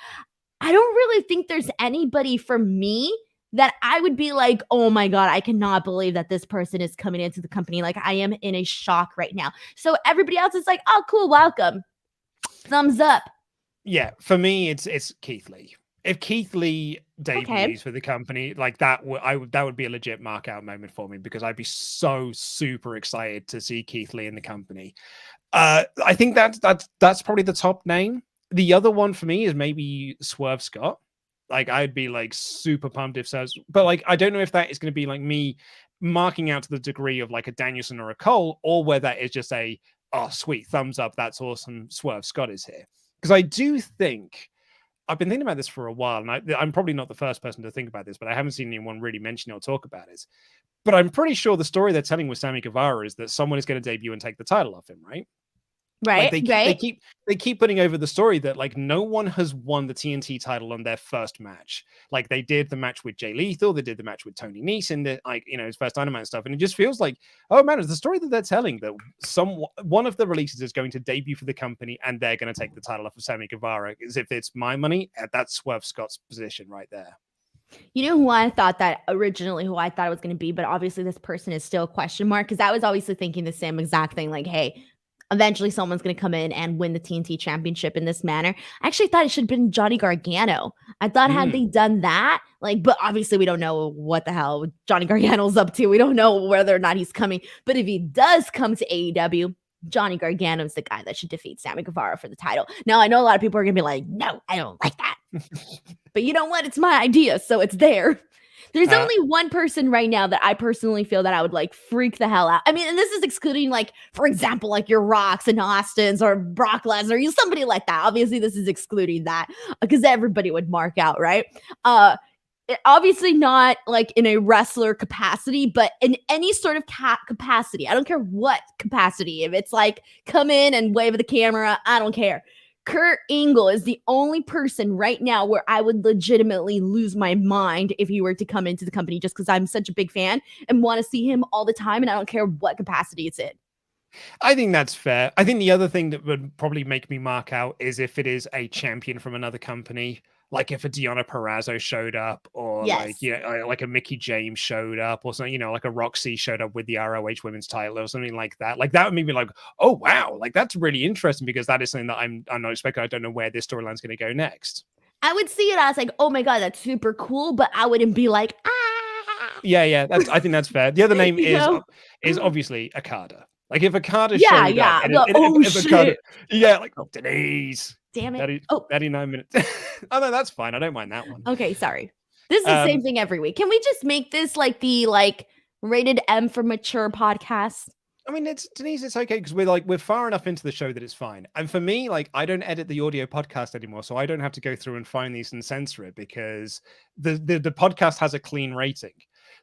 I don't really think there's anybody for me that I would be like, oh my God, I cannot believe that this person is coming into the company. Like, I am in a shock right now. So everybody else is like, oh, cool, welcome. Thumbs up.
Yeah, for me, it's Keith Lee. If Keith Lee debuts for the company, like that would be a legit mark out moment for me, because I'd be so super excited to see Keith Lee in the company. I think that's probably the top name. The other one for me is maybe Swerve Scott. Like, I'd be like super pumped if so, but like, I don't know if that is going to be like me marking out to the degree of like a Danielson or a Cole, or whether that is just a, oh sweet, thumbs up, that's awesome, Swerve Scott is here. Because I do think, I've been thinking about this for a while, and I'm probably not the first person to think about this, but I haven't seen anyone really mention it or talk about it. But I'm pretty sure the story they're telling with Sammy Guevara is that someone is going to debut and take the title off him, right?
Right,
like they keep putting over the story that like no one has won the TNT title on their first match. Like, they did the match with Jay Lethal, they did the match with Tony Nese in the his first Dynamite stuff, and it just feels like, oh man, it's the story that they're telling that one of the releases is going to debut for the company and they're going to take the title off of Sammy Guevara. As if it's my money, that's Swerve Scott's position right there.
You know who I thought it was going to be, but obviously this person is still a question mark, because I was obviously thinking the same exact thing, like, hey, eventually someone's going to come in and win the TNT championship in this manner. I actually thought it should have been Johnny Gargano. I thought had they done that, but obviously we don't know what the hell Johnny Gargano's up to. We don't know whether or not he's coming. But if he does come to AEW, Johnny Gargano is the guy that should defeat Sammy Guevara for the title. Now, I know a lot of people are going to be like, no, I don't like that. But you know what? It's my idea, so it's there. There's only one person right now that I personally feel that I would freak the hell out. I mean, and this is excluding for example, your Rocks and Austins or Brock Lesnar, somebody like that. Obviously, this is excluding that because everybody would mark out, right? Obviously not in a wrestler capacity, but in any sort of capacity. I don't care what capacity. If it's come in and wave at the camera, I don't care. Kurt Angle is the only person right now where I would legitimately lose my mind if he were to come into the company, just because I'm such a big fan and want to see him all the time, and I don't care what capacity it's in.
I think that's fair. I think the other thing that would probably make me mark out is if it is a champion from another company. Like if a Deonna Purrazzo showed up, or like a Mickie James showed up, or something, like a Roxy showed up with the ROH women's title or something like that. Like that would make me like, oh wow, that's really interesting, because that is something that I'm not expecting. I don't know where this storyline's going to go next.
I would see it as oh my God, that's super cool, but I wouldn't be like, ah.
Yeah. I think that's fair. The other name is obviously Okada. Like if Okada showed up, Okada, Denise.
Damn it.
39 minutes. Oh, no, that's fine. I don't mind that one.
Okay, sorry. This is the same thing every week. Can we just make this the rated M for mature podcast?
I mean, Denise, it's okay, because we're far enough into the show that it's fine. And for me, I don't edit the audio podcast anymore, so I don't have to go through and find these and censor it, because the podcast has a clean rating.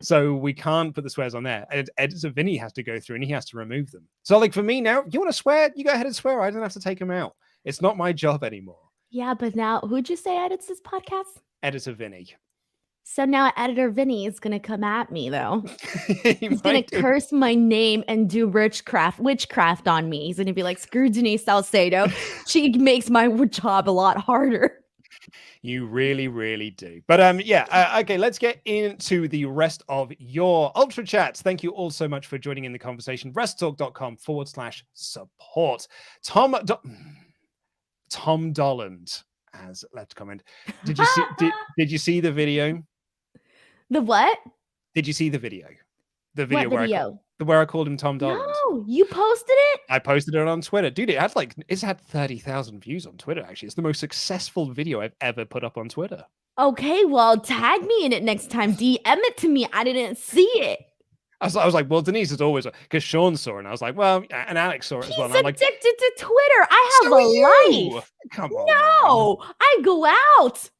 So we can't put the swears on there. Editor Vinny has to go through and he has to remove them. So for me now, you want to swear? You go ahead and swear. I don't have to take them out. It's not my job anymore.
Yeah, but now, who'd you say edits this podcast?
Editor Vinny.
So now editor Vinny is gonna come at me though.
He's
gonna curse my name and do witchcraft on me. He's gonna be like, screw Denise Salcedo. She makes my job a lot harder.
You really, really do. But okay, let's get into the rest of your Ultra Chats. Thank you all so much for joining in the conversation. WrestleTalk.com/support. Tom Dolland has left a comment. Did you see did you see the video?
The what?
Did you see the video? The
video,
where I called him Tom Dolland.
No, you posted it?
I posted it on Twitter. Dude, it's had 30,000 views on Twitter, actually. It's the most successful video I've ever put up on Twitter.
Okay, well, tag me in it next time. DM it to me. I didn't see it.
I was like, well, Denise is always, because Sean saw it, and I was like, well, and Alex saw it as well.
He's
I'm
addicted to Twitter. I have a life.
Come on.
No, man. I go out.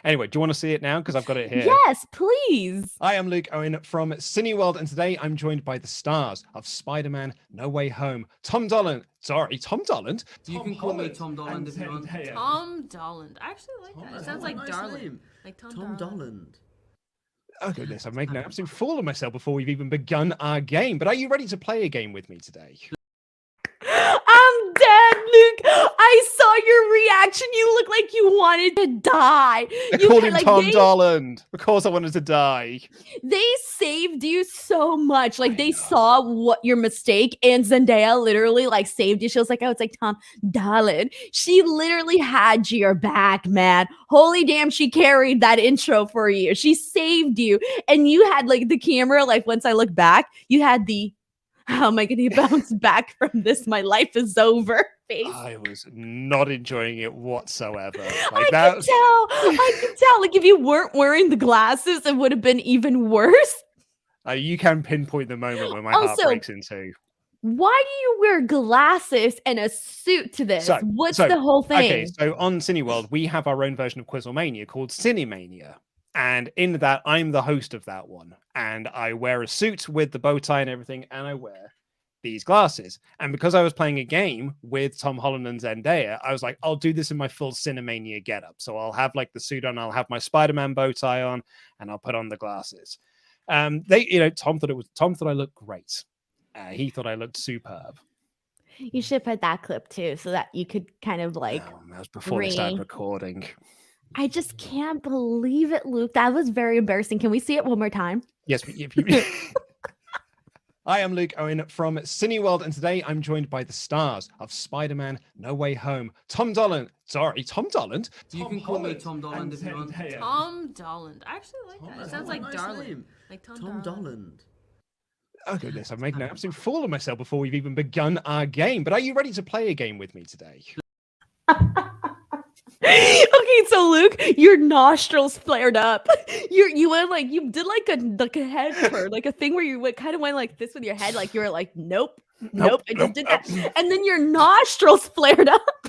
Anyway, do you want to see it now? Because I've got it here.
Yes, please.
I am Luke Owen from Cineworld, and today I'm joined by the stars of Spider-Man No Way Home, Tom Dolland. Sorry, Tom Dolland.
You can call me Tom Dolland if you want.
Tom Dolland. I actually like that. It sounds like nice Darling. Name. Like Tom Dolland.
Oh goodness, I'm making an absolute fool of myself before we've even begun our game. But are you ready to play a game with me today?
I'm dead, Luke. I saw your reaction. You look like you wanted to die.
I called him Tom Dolland. Of course I wanted to die.
They saved you so much. Like, they saw what your mistake, and Zendaya literally like saved you. She was like, oh, it's like Tom Dolland. She literally had your back, man. Holy damn, she carried that intro for you. She saved you. And you had like the camera, like once I look back, you had the how am I going to bounce back from this? My life is over face.
I was not enjoying it whatsoever.
Like I could tell. Like, if you weren't wearing the glasses, it would have been even worse.
You can pinpoint the moment when my heart breaks in two.
Why do you wear glasses and a suit to this? What's the whole thing?
Okay, so on Cineworld, we have our own version of Quizlemania called Cinemania. And in that, I'm the host of that one. And I wear a suit with the bow tie and everything, and I wear these glasses. And because I was playing a game with Tom Holland and Zendaya, I was like, I'll do this in my full Cinemania getup. So I'll have like the suit on, I'll have my Spider-Man bow tie on, and I'll put on the glasses. Tom thought I looked great. He thought I looked superb.
You should put that clip too, so that you could kind of like.
That was before they started recording.
I just can't believe it, Luke. That was very embarrassing. Can we see it one more time?
Yes. I am Luke Owen from Cineworld, and today I'm joined by the stars of Spider-Man No Way Home, Tom Dolland. Sorry, Tom Dolland.
You can call me Tom Dolland if you want.
Tom Dolland. I actually like that. It sounds like Darling. Name. Like
Tom Dolland.
Oh goodness, I'm making an absolute fool of myself before we've even begun our game. But are you ready to play a game with me today?
Okay, so Luke, your nostrils flared up. You went like you did like a head turn, like a thing where you kind of went like this with your head, like you were like, nope. I just did that, and then your nostrils flared up.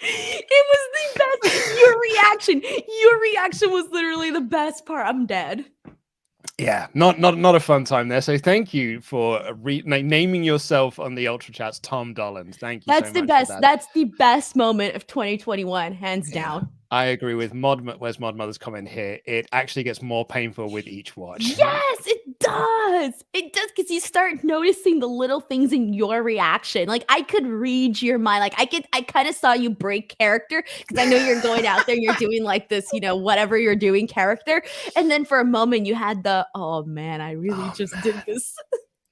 It was the best. Your reaction was literally the best part. I'm dead.
Yeah, not a fun time there. So thank you for naming yourself on the Ultra Chats, Tom Dolland. Thank you.
That's the best. That's the best moment of 2021, hands down.
I agree with Where's Mod Mother's comment here. It actually gets more painful with each watch.
Yes, it does. It does, because you start noticing the little things in your reaction. Like, I could read your mind. Like, I kind of saw you break character, because I know you're going out there and you're doing like this, whatever you're doing character. And then for a moment you had the, oh man, I really did this.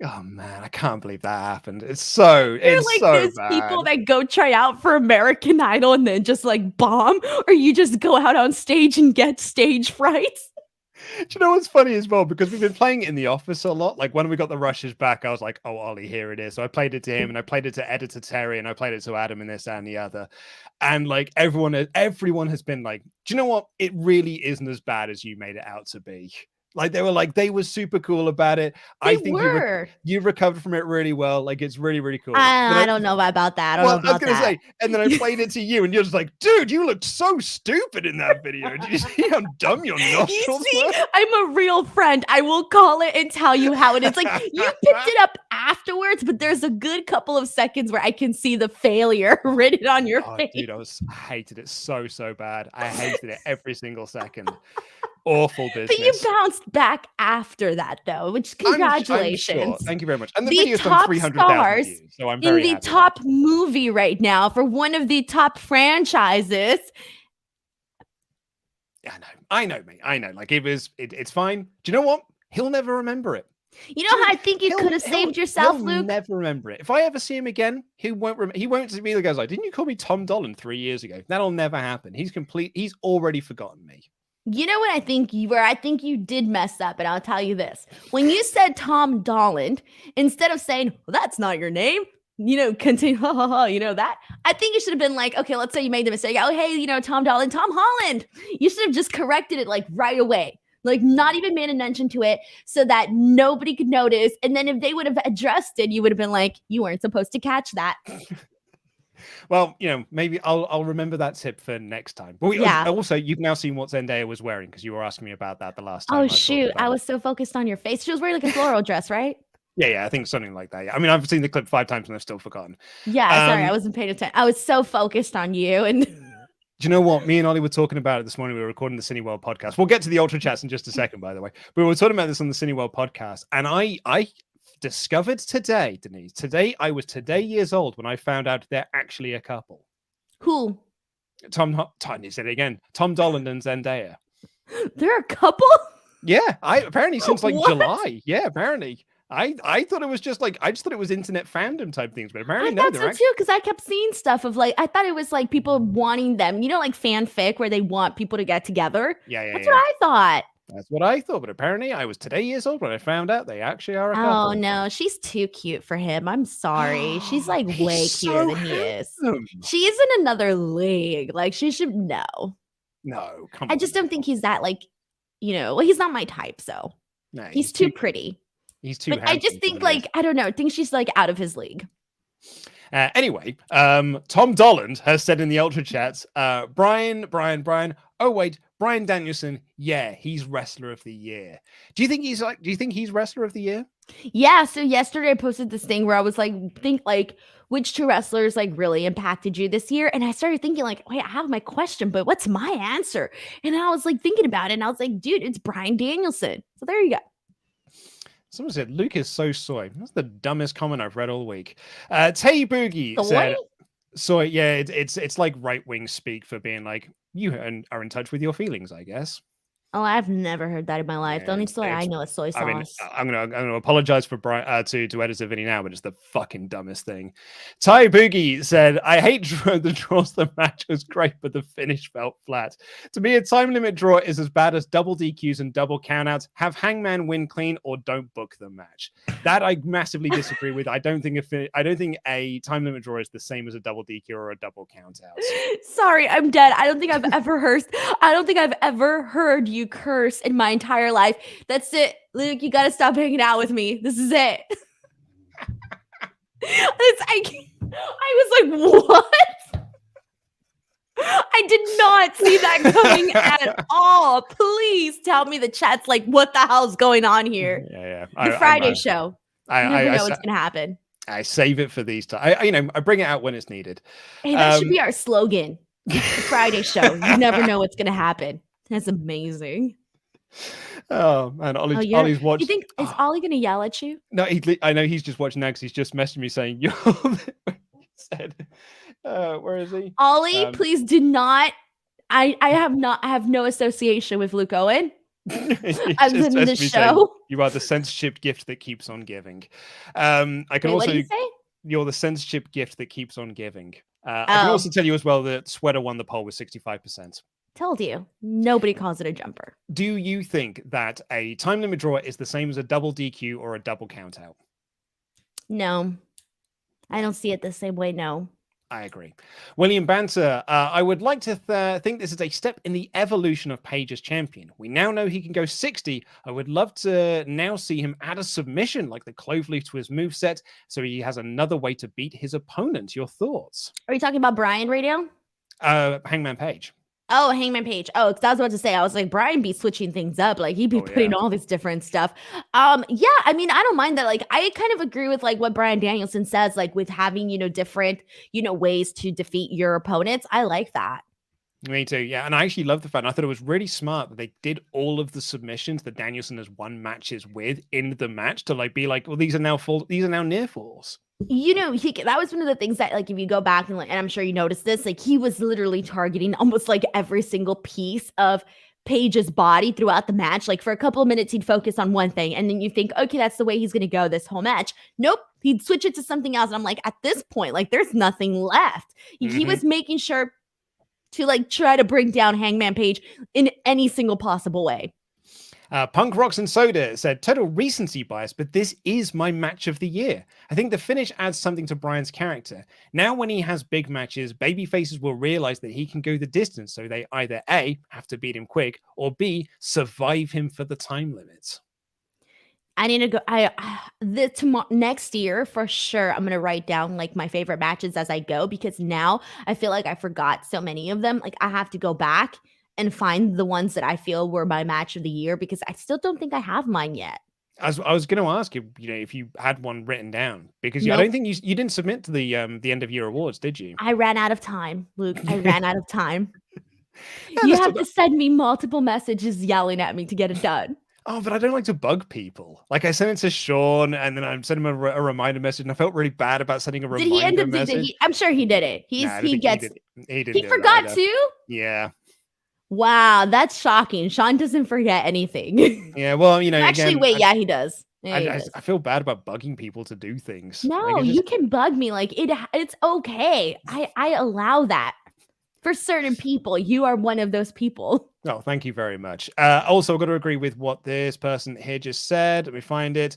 Oh man, I can't believe that happened. You're like so
those
bad.
People that go try out for American Idol and then just like bomb, or you just go out on stage and get stage fright.
Do you know what's funny as well? Because we've been playing it in the office a lot. Like when we got the rushes back, I was like, oh, Ollie, here it is. So I played it to him, and I played it to editor Terry, and I played it to Adam, and this and the other. And like everyone has been like, do you know what? It really isn't as bad as you made it out to be. Like they were super cool about it.
They
I think
were.
you recovered from it really well. Like it's really, really cool.
I don't know about that. I don't know about that.
Say, and then I played it to you, and you're just like, dude, you looked so stupid in that video. Did you see how dumb your nostrils were?
I'm a real friend. I will call it and tell you how it is. Like you picked it up afterwards, but there's a good couple of seconds where I can see the failure written on your face.
Dude, I hated it so bad. I hated it every single second. Awful business.
But you bounced back after that, though, which congratulations.
I'm sure. Thank you very much. And the
the
video's done 300,000 views, so I'm very
in the
happy
top movie right now for one of the top franchises.
I know, mate. I know. Like it's fine. Do you know what? He'll never remember it.
You know how I think you could have saved yourself,
he'll
Luke?
Never remember it. If I ever see him again, he won't be the guy like, didn't you call me Tom Dolland 3 years ago? That'll never happen. He's already forgotten me.
You know what I think you were? I think you did mess up, and I'll tell you this. When you said Tom Dolland, instead of saying, well, that's not your name, continue, that. I think you should have been like, okay, let's say you made the mistake. Oh, hey, Tom Dolland, Tom Holland. You should have just corrected it like right away. Like not even made a mention to it so that nobody could notice. And then if they would have addressed it, you would have been like, you weren't supposed to catch that.
Well, maybe I'll remember that tip for next time. But also, you've now seen what Zendaya was wearing because you were asking me about that the last time.
Oh, shoot. I was so focused on your face. She was wearing like a floral dress, right?
Yeah, I think something like that. Yeah. I mean, I've seen the clip 5 times and I've still forgotten.
Yeah, sorry, I wasn't paying attention. I was so focused on you. And
do you know what? Me and Ollie were talking about it this morning. We were recording the Cineworld podcast. We'll get to the Ultrachats in just a second, by the way. But we were talking about this on the Cineworld podcast. And I discovered today, Denise, I was years old when I found out they're actually a couple.
Who?
You said it again. Tom Dolland and Zendaya.
They're a couple?
Yeah, apparently since like
What?
July. Yeah, apparently. I thought it was just like I just thought it was internet fandom type things, but apparently no, they're
too, because I kept seeing stuff of like I thought it was like people wanting them, like fanfic where they want people to get together.
Yeah.
That's what I thought.
That's what I thought, but apparently I was years old when I found out they actually are a couple.
Oh no, she's too cute for him. I'm sorry. She's like way cuter than he is. She's in another league. Like she should know.
No, come on.
I just don't think he's that like, well, he's not my type, so
no,
he's too pretty.
He's too.
But I just think like I don't know. I think she's like out of his league.
Anyway, Tom Dolland has said in the Ultrachats, Bryan. Oh wait, Bryan Danielson. Yeah, he's Wrestler of the Year. Do you think he's Wrestler of the Year?
Yeah. So yesterday I posted this thing where I was like, think like which two wrestlers like really impacted you this year, and I started thinking like, wait, I have my question, but what's my answer? And I was like thinking about it, and I was like, dude, it's Bryan Danielson. So there you go.
Someone said Luke is so soy. That's the dumbest comment I've read all week. Tay Boogie said soy. Yeah, it's like right wing speak for being like you are in touch with your feelings, I guess.
Oh, I've never heard that in my life. The only soy I know is soy sauce.
I mean, I'm gonna apologize for Brian to editor Vinny now, but it's the fucking dumbest thing. Ty Boogie said, "I hate the draws. The match was great, but the finish felt flat. To me, a time limit draw is as bad as double DQs and double countouts. Have Hangman win clean or don't book the match." That I massively disagree with. I don't think a time limit draw is the same as a double DQ or a double countout.
Sorry, I'm dead. I don't think I've ever heard you curse in my entire life. That's it, Luke. You gotta stop hanging out with me. This is it. I was like, what? I did not see that coming at all. Please tell me the chat's like, what the hell's going on here?
Yeah.
The Friday show. You never know what's gonna happen.
I save it for these times. I bring it out when it's needed.
Hey, that should be our slogan. The Friday show. You never know what's gonna happen. That's amazing.
Oh man, Ollie's watching.
You think is Ollie gonna yell at you?
No, I know he's just watching now because he's just messaged me saying, "Yo," he said, "Where is he?"
Ollie, please do not. I have no association with Luke Owen. As in the show, saying,
you are the censorship gift that keeps on giving. I can also.
What did you say?
You're the censorship gift that keeps on giving. I can also tell you as well that Sweater won the poll with 65%.
Told you. Nobody calls it a jumper.
Do you think that a time limit draw is the same as a double DQ or a double countout?
No. I don't see it the same way, no.
I agree. William Banter, I would like to think this is a step in the evolution of Page as champion. We now know he can go 60. I would love to now see him add a submission like the cloveleaf to his moveset so he has another way to beat his opponent. Your thoughts?
Are you talking about Bryan Radio?
Hangman Page.
Oh, Hangman Page. Oh, because I was about to say, I was like, Bryan be switching things up. Like, he'd be putting all this different stuff. Yeah, I mean, I don't mind that. Like, I kind of agree with like what Bryan Danielson says, like with having, different, ways to defeat your opponents. I like that.
Me too, yeah. And I actually love the fact, I thought it was really smart that they did all of the submissions that Danielson has won matches with in the match to like be like, well, these are now near falls.
That was one of the things that, like, if you go back and I'm sure you noticed this, like, he was literally targeting almost like every single piece of Page's body throughout the match. Like, for a couple of minutes, he'd focus on one thing, and then you think, okay, that's the way he's going to go this whole match. Nope, he'd switch it to something else. And I'm like, at this point, like, there's nothing left. He was making sure to, like, try to bring down Hangman Page in any single possible way.
Punk Rocks and Soda said, total recency bias, but this is my match of the year. I think the finish adds something to Bryan's character. Now when he has big matches, babyfaces will realize that he can go the distance, so they either A, have to beat him quick, or B, survive him for the time limits.
I need to go. Next year for sure. I'm gonna write down like my favorite matches as I go, because now I feel like I forgot so many of them. Like, I have to go back and find the ones that I feel were my match of the year, because I still don't think I have mine yet.
I was going to ask you, if you had one written down, because I don't think you didn't submit to the end of year awards, did you?
I ran out of time, Luke. I ran out of time. You have to send me multiple messages yelling at me to get it done.
Oh, but I don't like to bug people. Like, I sent it to Sean, and then I sent him a reminder message, and I felt really bad about sending a reminder message.
I'm sure he did it. He forgot to?
Yeah.
Wow, that's shocking. Sean doesn't forget anything.
Yeah, well,
actually,
again,
he does.
Yeah, I feel bad about bugging people to do things.
No, like, you can bug me. Like, it's okay. I allow that. For certain people, you are one of those people.
Oh, thank you very much. Also, I've got to agree with what this person here just said. Let me find it.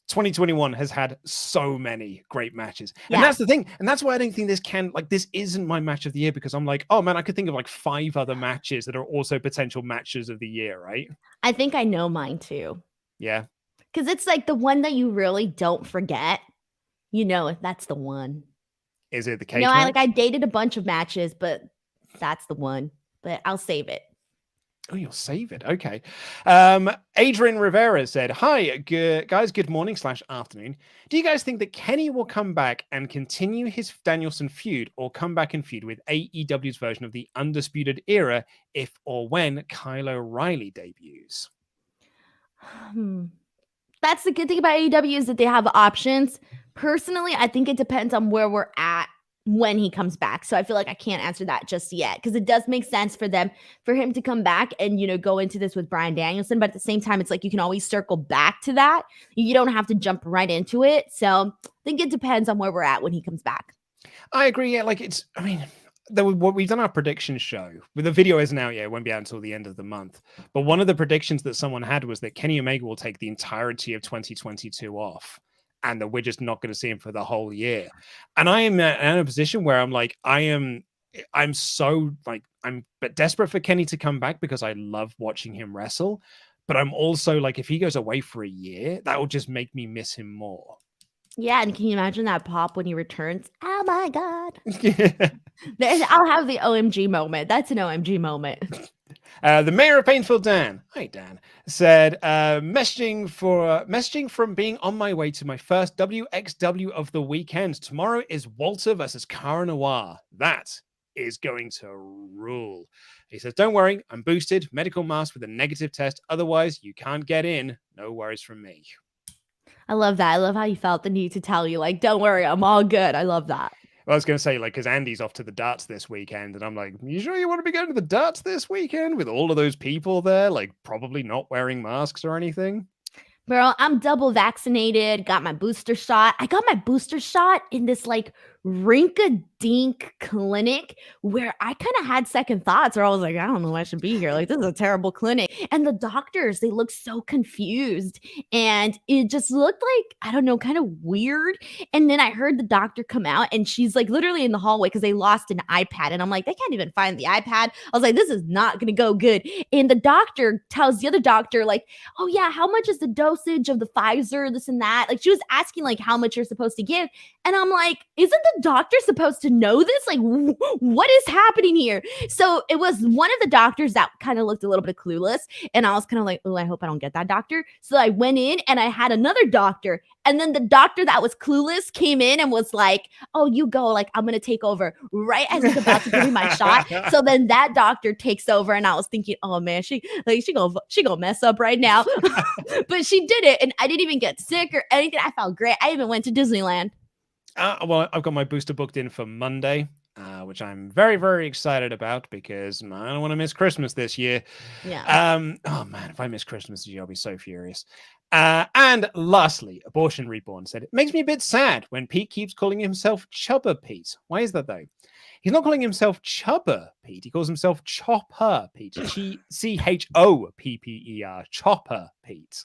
2021 has had so many great matches. And that's the thing. And that's why I don't think this isn't my match of the year, because I'm like, oh man, I could think of like 5 other matches that are also potential matches of the year, right?
I think I know mine too.
Yeah.
Because it's like the one that you really don't forget. That's the one.
Is it the cage match?
I dated a bunch of matches, but that's the one. But I'll save it.
Oh, you'll save it. Okay. Adrian Rivera said, hi, guys. Good morning / afternoon. Do you guys think that Kenny will come back and continue his Danielson feud, or come back and feud with AEW's version of the Undisputed Era if or when Kyle O'Reilly debuts?
That's the good thing about AEW, is that they have options. Personally, I think it depends on where we're at when he comes back. So I feel like I can't answer that just yet, because it does make sense for him to come back and, go into this with Bryan Danielson. But at the same time, it's like you can always circle back to that. You don't have to jump right into it. So I think it depends on where we're at when he comes back.
I agree. Yeah, like what we've done our prediction show, with the video isn't out yet. It won't be out until the end of the month. But one of the predictions that someone had was that Kenny Omega will take the entirety of 2022 off, and that we're just not going to see him for the whole year. And I am in a position where I'm like, I'm so like, I'm desperate for Kenny to come back, because I love watching him wrestle. But I'm also like, if he goes away for a year, that will just make me miss him more.
Yeah, and can you imagine that pop when he returns? Oh my God. Yeah. I'll have the OMG moment. That's an OMG moment.
The mayor of Painfield, Dan, hi Dan, said, messaging from being on my way to my first WXW of the weekend. Tomorrow is Walter versus Cara Noir. That is going to rule. He says, don't worry, I'm boosted, medical mask with a negative test. Otherwise, you can't get in. No worries from me.
I love that. I love how you felt the need to tell you, like, don't worry, I'm all good. I love that.
Well, I was going to say, like, because Andy's off to the darts this weekend, and I'm like, you sure you want to be going to the darts this weekend with all of those people there, like, probably not wearing masks or anything?
Girl, I'm double vaccinated, got my booster shot. I got my booster shot in this, like, rink-a-dink clinic where I kind of had second thoughts, or I was like, I don't know, I should be here. Like, this is a terrible clinic. And the doctors, they look so confused. And it just looked like, I don't know, kind of weird. And then I heard the doctor come out and she's like literally in the hallway because they lost an iPad. And I'm like, they can't even find the iPad. I was like, this is not going to go good. And the doctor tells the other doctor, like, oh yeah, how much is the dosage of the Pfizer, this and that? Like, she was asking like how much you're supposed to give. And I'm like, isn't the doctor supposed to know this? Like, what is happening here? So it was one of the doctors that kind of looked a little bit clueless. And I was kind of like, oh, I hope I don't get that doctor. So I went in and I had another doctor. And then the doctor that was clueless came in and was like, oh, you go, like, I'm going to take over right as he's about to give me my shot. So then that doctor takes over. And I was thinking, oh man, she gonna mess up right now. But she did it. And I didn't even get sick or anything. I felt great. I even went to Disneyland.
Well, I've got my booster booked in for Monday, which I'm very, very excited about because I don't want to miss Christmas this year.
Yeah.
Oh man, if I miss Christmas this year, I'll be so furious. And lastly, Abortion Reborn said, it makes me a bit sad when Pete keeps calling himself Chubber Pete. Why is that though? He's not calling himself Chubber Pete. He calls himself Chopper Pete. Chopper, Chopper Pete.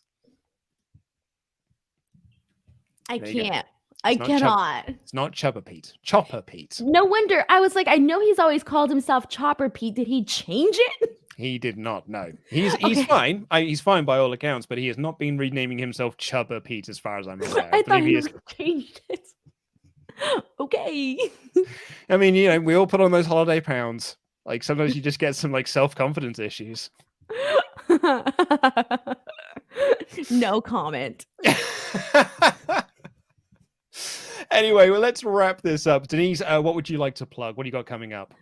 I can't. I cannot.
It's not Chubber Pete. Chopper Pete.
No wonder. I was like, I know he's always called himself Chopper Pete. Did he change it?
He did not. No, he's fine. He's fine by all accounts, but he has not been renaming himself Chubber Pete as far as I'm aware.
I thought he changed it. Okay.
I mean, you know, we all put on those holiday pounds. Like sometimes you just get some like self-confidence issues.
No comment.
Anyway, well, let's wrap this up. Denise, what would you like to plug? What do you got coming up?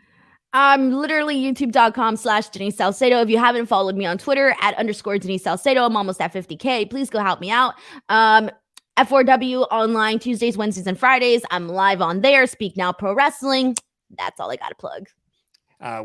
Literally youtube.com/Denise Salcedo. If you haven't followed me on Twitter @ Denise Salcedo, I'm almost at 50K. Please go help me out. F4W online Tuesdays, Wednesdays, and Fridays. I'm live on there. Speak Now Pro Wrestling. That's all I got to plug.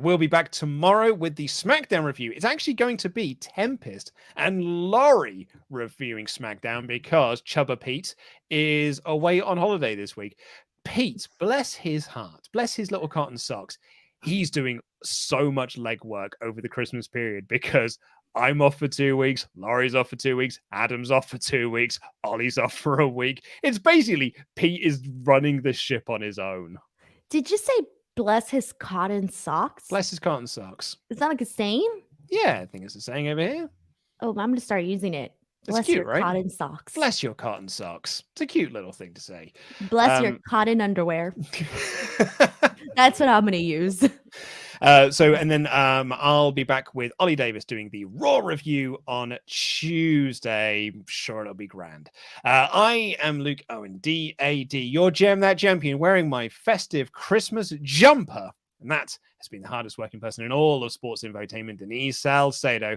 We'll be back tomorrow with the SmackDown review. It's actually going to be Tempest and Laurie reviewing SmackDown because Chubba Pete is away on holiday this week. Pete, bless his heart, bless his little cotton socks. He's doing so much legwork over the Christmas period because I'm off for 2 weeks, Laurie's off for 2 weeks, Adam's off for 2 weeks, Ollie's off for a week. It's basically Pete is running the ship on his own.
Did you say bless his cotton socks?
Bless his cotton socks.
Is that like a saying?
Yeah, I think it's a saying over here.
Oh, I'm going to start using it. Bless
cute,
your
right?
cotton socks.
Bless your cotton socks. It's a cute little thing to say.
Bless your cotton underwear. That's what I'm going to use.
And then I'll be back with Ollie Davis doing the Raw review on Tuesday. I'm sure it'll be grand. I am Luke Owen, DAD, your Gem That Champion, wearing my festive Christmas jumper. And that has been the hardest working person in all of sports infotainment, Denise Salcedo.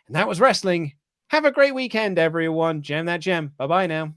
And that was wrestling. Have a great weekend, everyone. Gem That Gem. Bye-bye now.